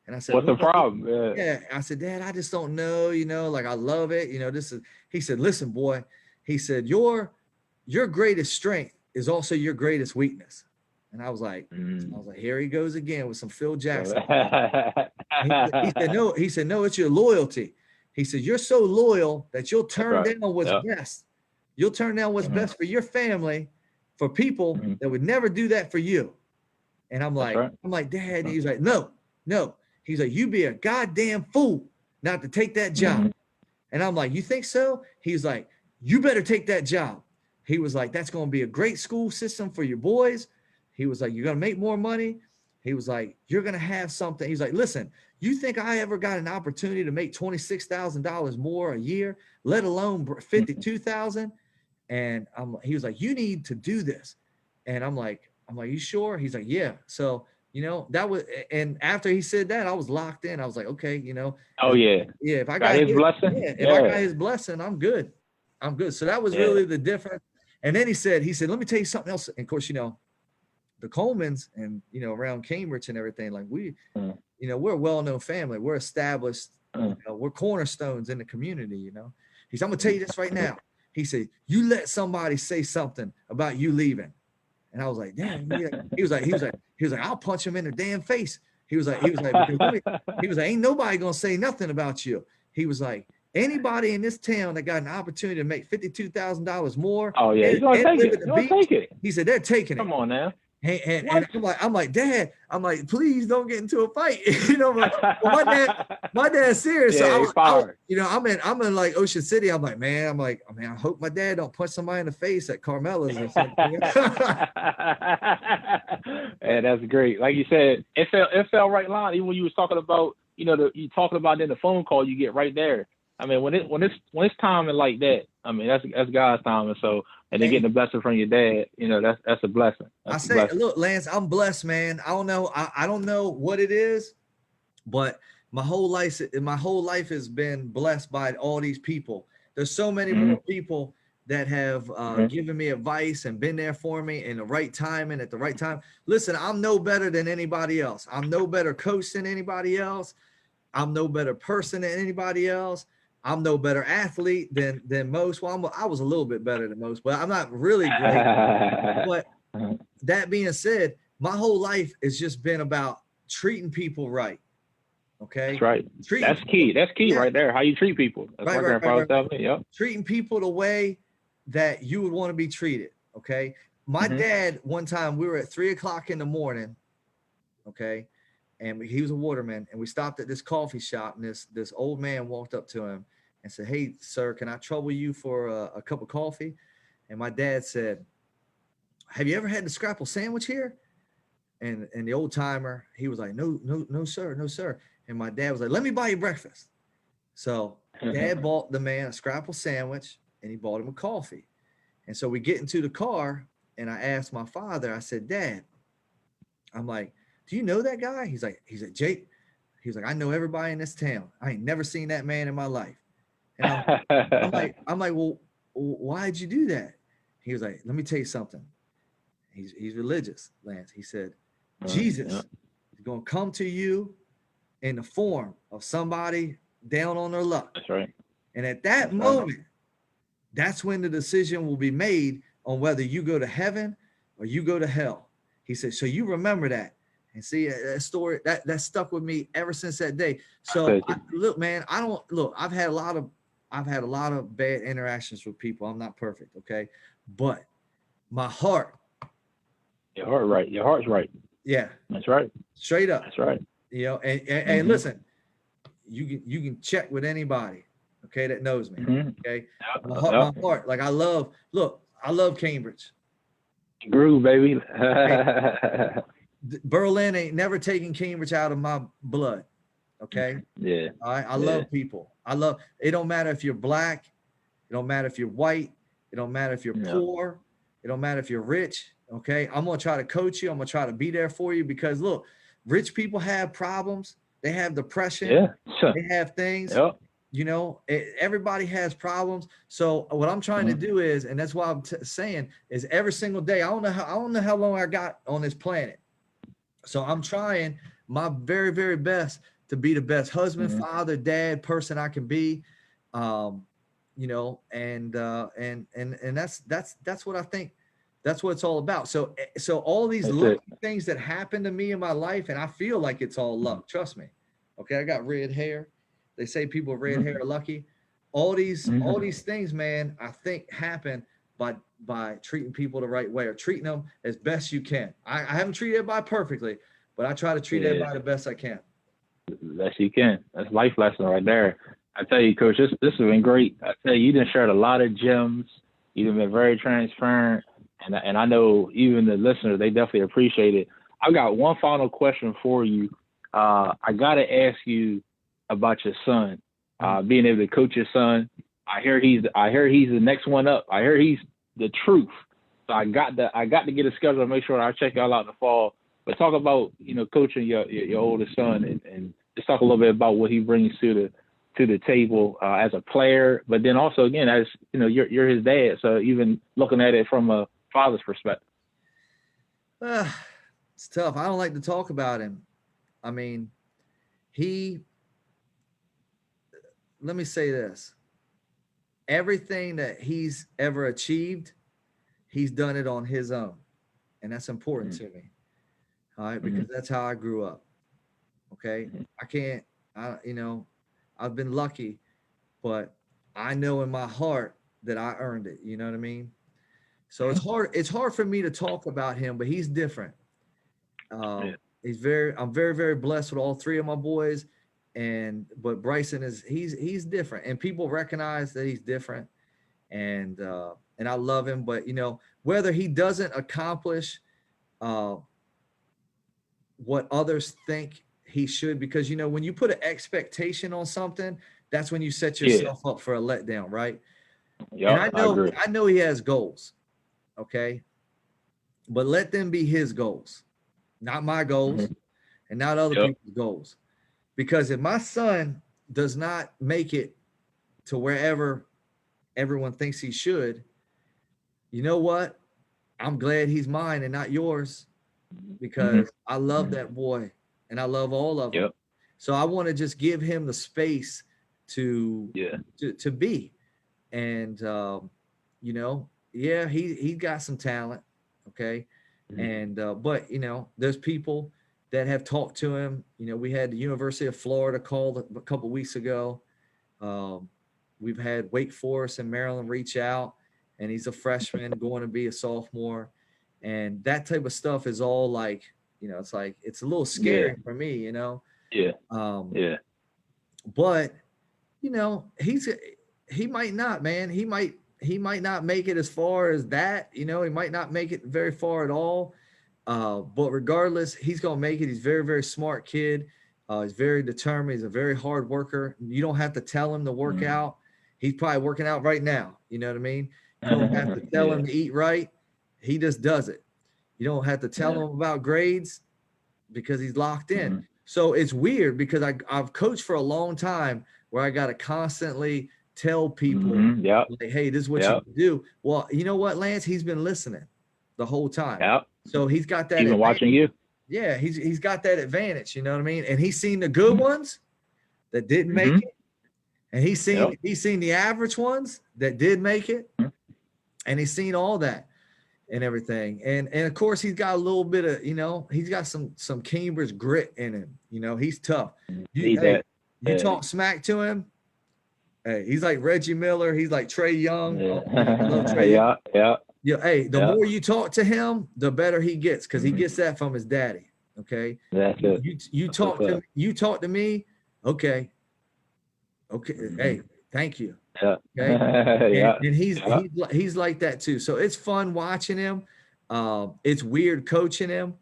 And I said, what's the problem? Yeah. I said, Dad, I just don't know, you know, like I love it. You know, he said, listen, boy, he said, your greatest strength is also your greatest weakness. And I was like, here he goes again with some Phil Jackson. He said, no, it's your loyalty. He said, you're so loyal that you'll turn down what's best. You'll turn down what's best for your family, for people that would never do that for you. And I'm like, Dad. And he's like, no, no. He's like, you be a goddamn fool not to take that job. Mm-hmm. And I'm like, you think so? He's like, you better take that job. He was like, that's going to be a great school system for your boys. He was like, you're going to make more money. He was like, you're going to have something. He's like, listen, you think I ever got an opportunity to make $26,000 more a year, let alone 52,000? And he was like, you need to do this. And I'm like, you sure? He's like, yeah. So, you know, that was, and after he said that, I was locked in. I was like, okay, you know, Oh yeah. yeah, if I Got got his blessing. yeah, if I got his blessing, I'm good. I'm good. So that was really the difference. And then he said, let me tell you something else. And of course, you know, the Colemans and, you know, around Cambridge and everything, like we, you know, we're a well-known family. We're established, you know, we're cornerstones in the community, you know. He said, I'm gonna tell you this right now. He said, you let somebody say something about you leaving. And I was like, damn. He was like, I'll punch him in the damn face. He was like, ain't nobody gonna say nothing about you. He was like, anybody in this town that got an opportunity to make $52,000 more. Oh yeah, you're gonna take it. You're gonna take it. He said they're taking it. Come on now. And I'm like, Dad, I'm like, please don't get into a fight. You know, but my dad's serious. Yeah, so you know, I'm in like Ocean City. I'm like, man, I hope my dad don't punch somebody in the face at Carmela's or something. Yeah, that's great. Like you said, it fell right line. Even when you was talking about, you know, you talking about in the phone call you get right there. I mean, when it's timing like that, I mean, that's God's timing. So, and then getting the blessing from your dad, you know, that's a blessing. Look, Lance, I'm blessed, man. I don't know. I don't know what it is, but my whole life has been blessed by all these people. There's so many more people that have given me advice and been there for me in the right time and at the right time. Listen, I'm no better than anybody else. I'm no better coach than anybody else. I'm no better person than anybody else. I'm no better athlete than most. Well, I was a little bit better than most, but I'm not really great. But that being said, my whole life has just been about treating people right. Okay. That's right. That's key. That's key right there. How you treat people. That's what Grandpa was telling me. Yep. Treating people the way that you would want to be treated. Okay. My dad, one time we were at 3:00 in the morning. Okay. And he was a waterman, and we stopped at this coffee shop, and this old man walked up to him and said, "Hey, sir, can I trouble you for a cup of coffee?" And my dad said, "Have you ever had the scrapple sandwich here?" And the old timer, he was like, "No, sir, no, sir." And my dad was like, "Let me buy you breakfast." So Dad bought the man a scrapple sandwich, and he bought him a coffee. And so we get into the car, and I asked my father, I said, "Dad," I'm like, "Do you know that guy?" He's like, "Jake," he's like, "I know everybody in this town. I ain't never seen that man in my life." And I'm like, "Well, why'd you do that?" He was like, "Let me tell you something." He's religious, Lance. He said, Jesus is going to come to you in the form of somebody down on their luck. That's right. And at that moment, that's when the decision will be made on whether you go to heaven or you go to hell. He said, so you remember that. And see, that story that stuck with me ever since that day. So look, man, I've had a lot of bad interactions with people. I'm not perfect, okay? But my heart. Your heart right. Your heart's right. Yeah. That's right. Straight up. That's right. You know, and listen, you can check with anybody, okay, that knows me. Okay. My heart, like I love Cambridge. Groove, baby. Berlin ain't never taken Cambridge out of my blood. Okay. Yeah. All right. I love people. It don't matter if you're black, it don't matter if you're white, it don't matter if you're poor, it don't matter if you're rich. Okay. I'm gonna try to coach you. I'm gonna try to be there for you because look, rich people have problems. They have depression. Yeah. They have things. Yep. You know, everybody has problems. So what I'm trying to do is, and that's why I'm saying is every single day. I don't know how long I got on this planet. So I'm trying my very, very best to be the best husband, father, dad, person I can be. You know, and that's what I think. That's what it's all about. So all these lucky things that happen to me in my life, and I feel like it's all luck. Trust me. Okay, I got red hair. They say people with red hair are lucky. All these things, man, I think happen by treating people the right way or treating them as best you can. I haven't treated everybody perfectly, but I try to treat everybody the best I can. Yes, you can. That's life lesson right there. I tell you, Coach, this has been great. I tell you, you done shared a lot of gems. You've been very transparent, and I know even the listeners, they definitely appreciate it. I've got one final question for you. I gotta ask you about your son, being able to coach your son. I hear he's the next one up. I hear he's the truth. So I got to get a schedule and make sure I check y'all out in the fall. But talk about coaching your oldest son and just talk a little bit about what he brings to the table as a player, but then also again as you're his dad. So even looking at it from a father's perspective. It's tough. I don't like to talk about him. I mean, let me say this. Everything that he's ever achieved, he's done it on his own. And that's important to me. All right. Because that's how I grew up. Okay. I've been lucky, but I know in my heart that I earned it. You know what I mean? So it's hard for me to talk about him, but he's different. I'm very, very blessed with all three of my boys. But Bryson he's different, and people recognize that he's different, and I love him. But whether he doesn't accomplish what others think he should, because when you put an expectation on something, that's when you set yourself up for a letdown, right? Yeah, and I know he has goals, okay, but let them be his goals, not my goals, and not other people's goals. Because if my son does not make it to wherever everyone thinks he should, you know what? I'm glad he's mine and not yours, because I love that boy and I love all of them. So I want to just give him the space to be. And he got some talent, okay? And but there's people that have talked to him. We had the University of Florida call a couple weeks ago. We've had Wake Forest and Maryland reach out, and he's a freshman going to be a sophomore. And that type of stuff is all like, it's like, it's a little scary for me, But, he might not, man. He might not make it as far as that, he might not make it very far at all. But regardless, he's going to make it. He's a very, very smart kid. He's very determined. He's a very hard worker. You don't have to tell him to work out. He's probably working out right now. You know what I mean? You don't have to tell him to eat right. He just does it. You don't have to tell him about grades because he's locked in. So it's weird because I've coached for a long time where I got to constantly tell people, like, hey, this is what you do. Well, you know what, Lance? He's been listening the whole time. So he's got that. He's been watching you. Yeah, he's got that advantage. You know what I mean? And he's seen the good ones that didn't make it, and he's seen the average ones that did make it, and he's seen all that and everything. And of course, he's got a little bit of he's got some Cambridge grit in him. He's tough. You talk smack to him. Hey, he's like Reggie Miller. He's like Trey Young. I love Trey Young. Hey, the more you talk to him, the better he gets, because he gets that from his daddy. Okay. That's it. You talk to me. Okay. Hey, thank you. Okay. And he's like that too. So it's fun watching him. It's weird coaching him.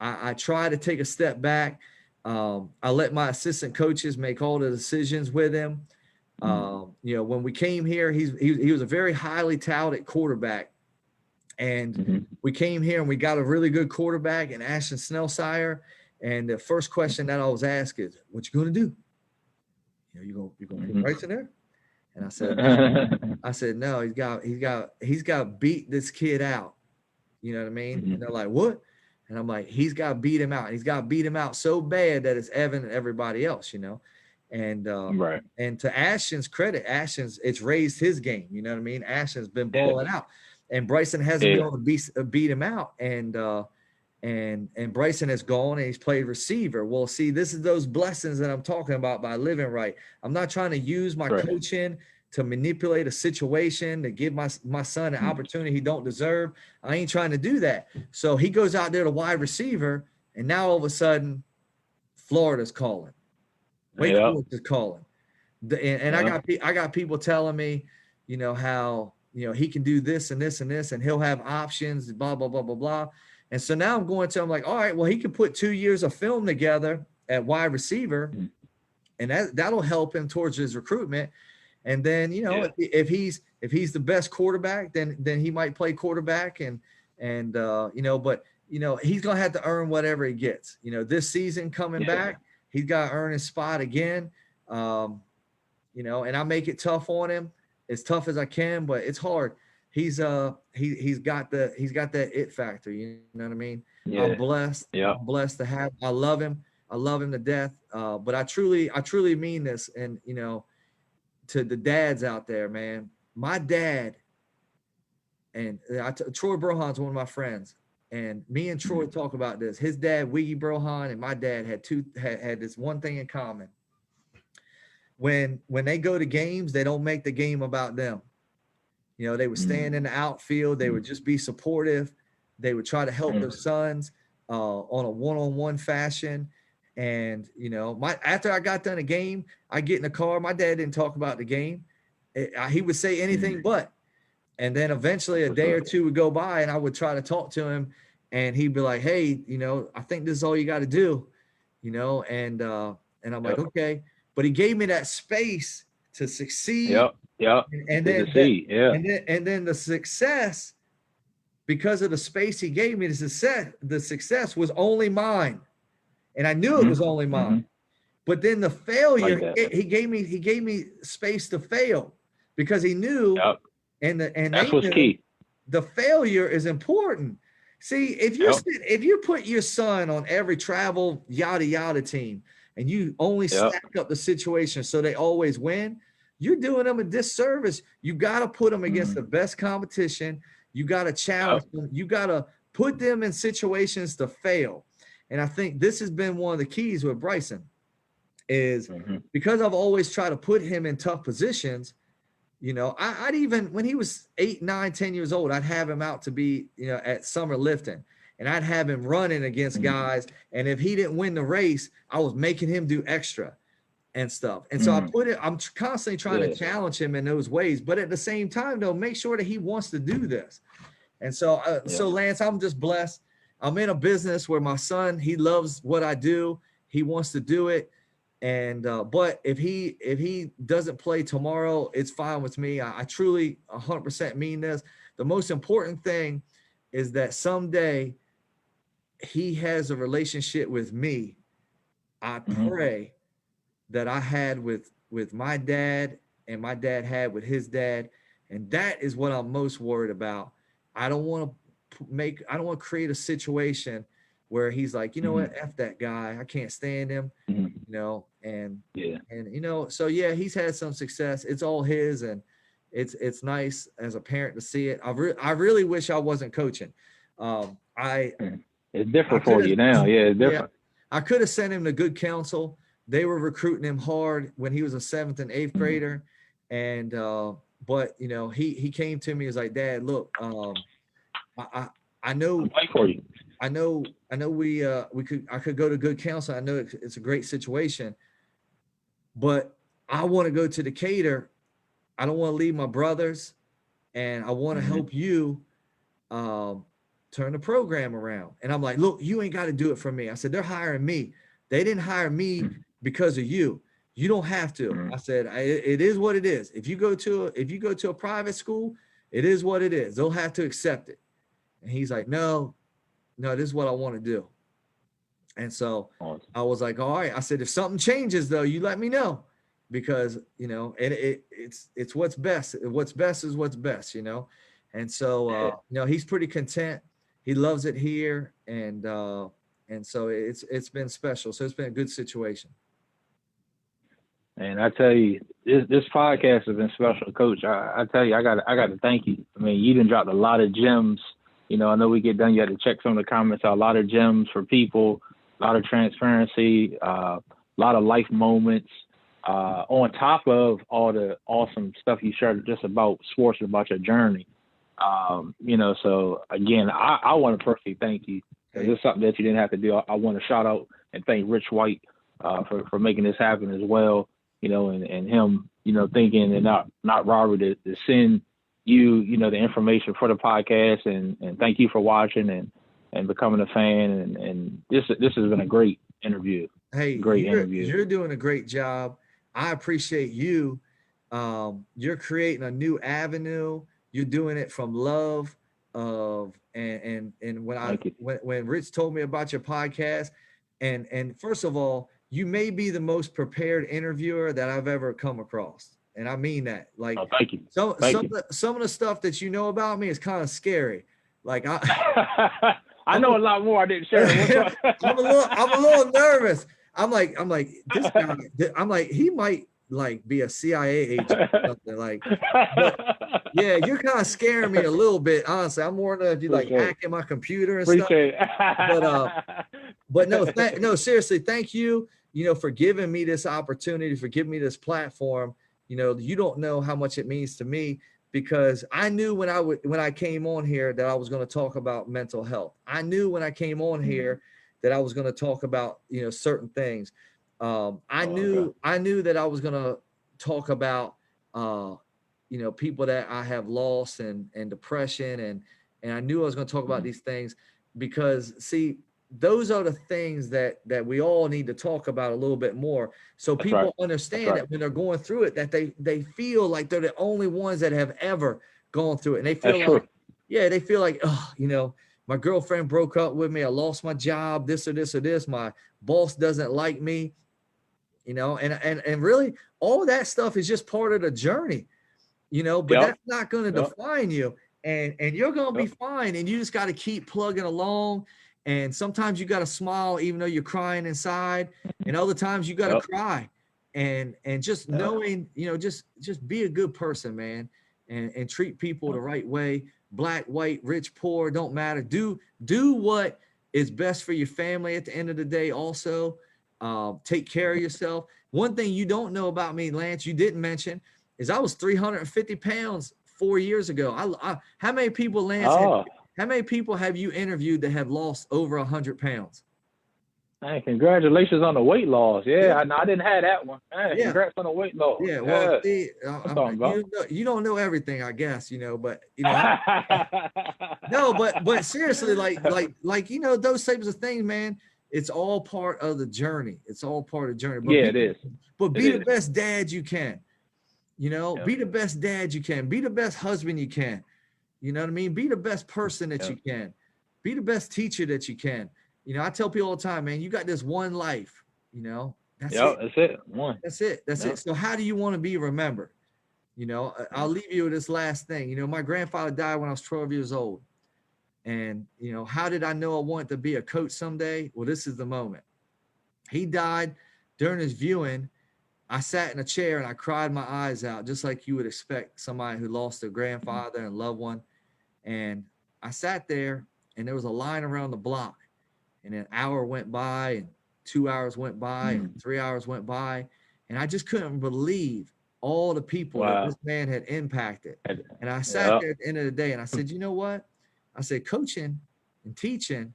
I try to take a step back. I let my assistant coaches make all the decisions with him. When we came here, he was a very highly touted quarterback. And we came here and we got a really good quarterback in Ashton Snellsire. And the first question that I was asked is, what you going to do? You going to put Bryson there? And I said, no, he's got to beat this kid out. You know what I mean? And they're like, what? And I'm like, he's got to beat him out. And he's got to beat him out so bad that it's evident to everybody else, And and to Ashton's credit, it's raised his game. You know what I mean? Ashton's been balling out. And Bryson hasn't been able to beat him out. And Bryson has gone and he's played receiver. Well, see, this is those blessings that I'm talking about by living right. I'm not trying to use my coaching to manipulate a situation, to give my son an opportunity he don't deserve. I ain't trying to do that. So he goes out there to wide receiver, and now all of a sudden, Florida's calling. Wake Yeah. Forest is calling. And I got people telling me, how, he can do this and this and this, and he'll have options, blah, blah, blah, blah, blah. And so now I'm going to him like, all right, well, he can put 2 years of film together at wide receiver, and that'll help him towards his recruitment. And then, if he's the best quarterback, then he might play quarterback and but he's going to have to earn whatever he gets. This season coming back, he's got to earn his spot again. And I make it tough on him, as tough as I can, but it's hard. He's got that it factor, you know what I mean? Yeah. I'm blessed. Yeah. I'm blessed to have. I love him to death. But I truly mean this. And to the dads out there, man, my dad and Troy Brohan's one of my friends, and me and Troy talk about this. His dad, Wiggy Brohan, and my dad had this one thing in common. When they go to games, they don't make the game about them. They would stand in the outfield. They would just be supportive. They would try to help their sons on a one-on-one fashion. And, after I got done a game, I get in the car. My dad didn't talk about the game. He would say anything but. And then eventually a day or two would go by, and I would try to talk to him, and he'd be like, hey, I think this is all you got to do, and I'm like, okay. But he gave me that space to succeed. Yep. And then the success, because of the space he gave me, the success was only mine. And I knew it was only mine. But then the failure, he gave me space to fail, because he knew, and that's what's key. The failure is important. See, if you put your son on every travel yada yada team, and you only stack up the situation so they always win, you're doing them a disservice. You got to put them against the best competition. You got to challenge them. You got to put them in situations to fail. And I think this has been one of the keys with Bryson, is because I've always tried to put him in tough positions. I'd even, when he was 8, 9, 10 years old, I'd have him out to be, at summer lifting, and I'd have him running against guys. And if he didn't win the race, I was making him do extra and stuff. And so I'm constantly trying to challenge him in those ways, but at the same time, though, make sure that he wants to do this. And so, so Lance, I'm just blessed. I'm in a business where my son, he loves what I do. He wants to do it. And, but if he doesn't play tomorrow, it's fine with me. I truly 100% mean this. The most important thing is that someday he has a relationship with me. I pray that I had with my dad, and my dad had with his dad. And that is what I'm most worried about. I don't want to create a situation where he's like, what, F that guy, I can't stand him, and so he's had some success. It's all his, and it's nice as a parent to see it. I really wish I wasn't coaching. It's different for you now. Yeah, it's different. I could have sent him to good counsel. They were recruiting him hard when he was a 7th and 8th grader. And, but he came to me, he was like, Dad, look, I know, I'm fighting for you. I know I could go to good counsel. I know it's a great situation, but I want to go to Decatur. I don't want to leave my brothers, and I want to help you turn the program around. And I'm like, look, you ain't got to do it for me. I said, they're hiring me. They didn't hire me because of you. You don't have to. I said, it is what it is. If you go to a private school, it is what it is. They'll have to accept it. And he's like, no, this is what I want to do. And so I was like, all right. I said, if something changes though, you let me know, because, it's what's best. What's best is what's best, And so, he's pretty content. He loves it here. And so it's been special. So it's been a good situation. And I tell you, this podcast has been special, Coach. I tell you, I got to thank you. I mean, you done dropped a lot of gems. I know we get done. You had to check some of the comments out. A lot of gems for people, a lot of transparency, a lot of life moments. On top of all the awesome stuff you shared just about sports and about your journey. So again, I want to personally thank you. This is something that you didn't have to do. I want to shout out and thank Rich White for making this happen as well. And him, thinking and not Robert to send you, the information for the podcast, and thank you for watching and becoming a fan. And this has been a great interview. Hey, great interview. You're doing a great job. I appreciate you. You're creating a new avenue. You're doing it from love and when Rich told me about your podcast, and first of all, you may be the most prepared interviewer that I've ever come across. And I mean that. Like, thank you. Some of the stuff that you know about me is kind of scary. Like I know a lot more I didn't share. I'm a little nervous. I'm like this guy. I'm like, he might like be a CIA agent or something. Like, yeah, you're kind of scaring me a little bit. Honestly, I'm more than if you like hacking my computer and Appreciate stuff. But no, seriously, thank you. For giving me this opportunity, for giving me this platform. You don't know how much it means to me, because I knew when I came on here that I was going to talk about mental health. I knew when I came on here that I was going to talk about, certain things. I knew that I was going to talk about, people that I have lost and depression. And I knew I was going to talk about these things because, see, those are the things that we all need to talk about a little bit more. So people understand that when they're going through it, that they feel like they're the only ones that have ever gone through it. And they feel they feel like, oh, my girlfriend broke up with me. I lost my job, this or this or this. My boss doesn't like me, and really all that stuff is just part of the journey, but that's not going to define you. And you're going to be fine. And you just got to keep plugging along. And sometimes you got to smile, even though you're crying inside. And other times you got to cry and just knowing, just be a good person, man, and treat people the right way. Black, white, rich, poor, don't matter. Do what is best for your family at the end of the day. Also, take care of yourself. One thing you don't know about me, Lance, you didn't mention, is I was 350 pounds 4 years ago. How many people, Lance, how many people have you interviewed that have lost over 100 pounds? Hey, congratulations on the weight loss. Yeah. I didn't have that one. Hey, congrats on the weight loss. Yeah, well, see, you don't know everything, I guess, but no, but seriously, like those types of things, man, it's all part of the journey. It's all part of the journey. But it is. But be the best dad you can. Be the best dad you can. Be the best husband you can. You know what I mean? Be the best person that you can. Be the best teacher that you can. I tell people all the time, man, you got this one life, that's it. That's it. One. That's it. That's it. So how do you want to be remembered? I'll leave you with this last thing. My grandfather died when I was 12 years old. And, how did I know I wanted to be a coach someday? Well, this is the moment. He died during his viewing. I sat in a chair and I cried my eyes out, just like you would expect somebody who lost their grandfather and loved one. And I sat there and there was a line around the block, and an hour went by and 2 hours went by and 3 hours went by. And I just couldn't believe all the people that this man had impacted. And I sat there at the end of the day and I said, you know what? I said, coaching and teaching,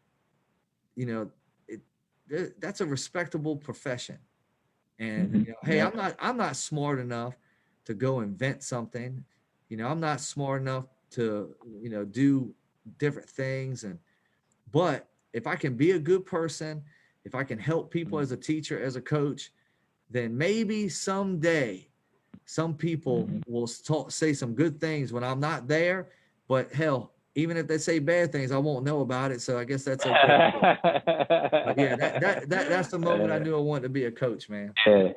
that's a respectable profession. And hey, I'm not smart enough to go invent something. I'm not smart enough to do different things. But if I can be a good person, if I can help people as a teacher, as a coach, then maybe someday some people will say some good things when I'm not there. But hell, even if they say bad things, I won't know about it. So I guess that's okay. But yeah, that's the moment I knew I wanted to be a coach, man. Yeah.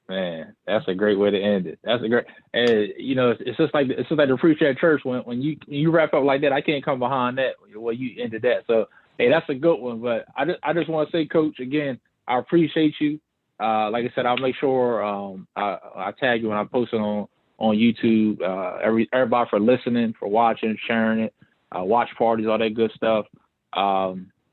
Man, that's a great way to end it. That's a great, it's just like the preacher at church when you wrap up like that. I can't come behind that. Well, you ended that. So hey, that's a good one. But I just want to say, Coach, again, I appreciate you. Like I said, I'll make sure I tag you when I post it on YouTube. Everybody for listening, for watching, sharing it, watch parties, all that good stuff.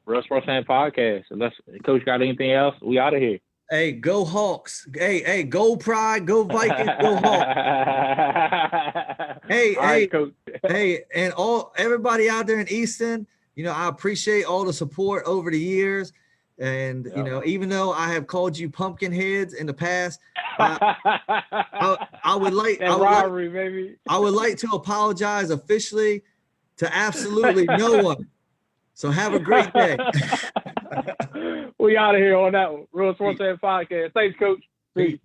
Real Sports Fan Podcast. Unless Coach got anything else, we out of here. Hey, go Hawks. Hey, go Pride, go Vikings, go Hawks. Hey, Coach. Hey, and everybody out there in Easton, I appreciate all the support over the years. And Yep. you know, even though I have called you pumpkin heads in the past, I would like that rivalry, baby. I would like to apologize officially to absolutely no one. So have a great day. We out of here on that one. Real Sports Fan Podcast. Thanks, Coach. Peace.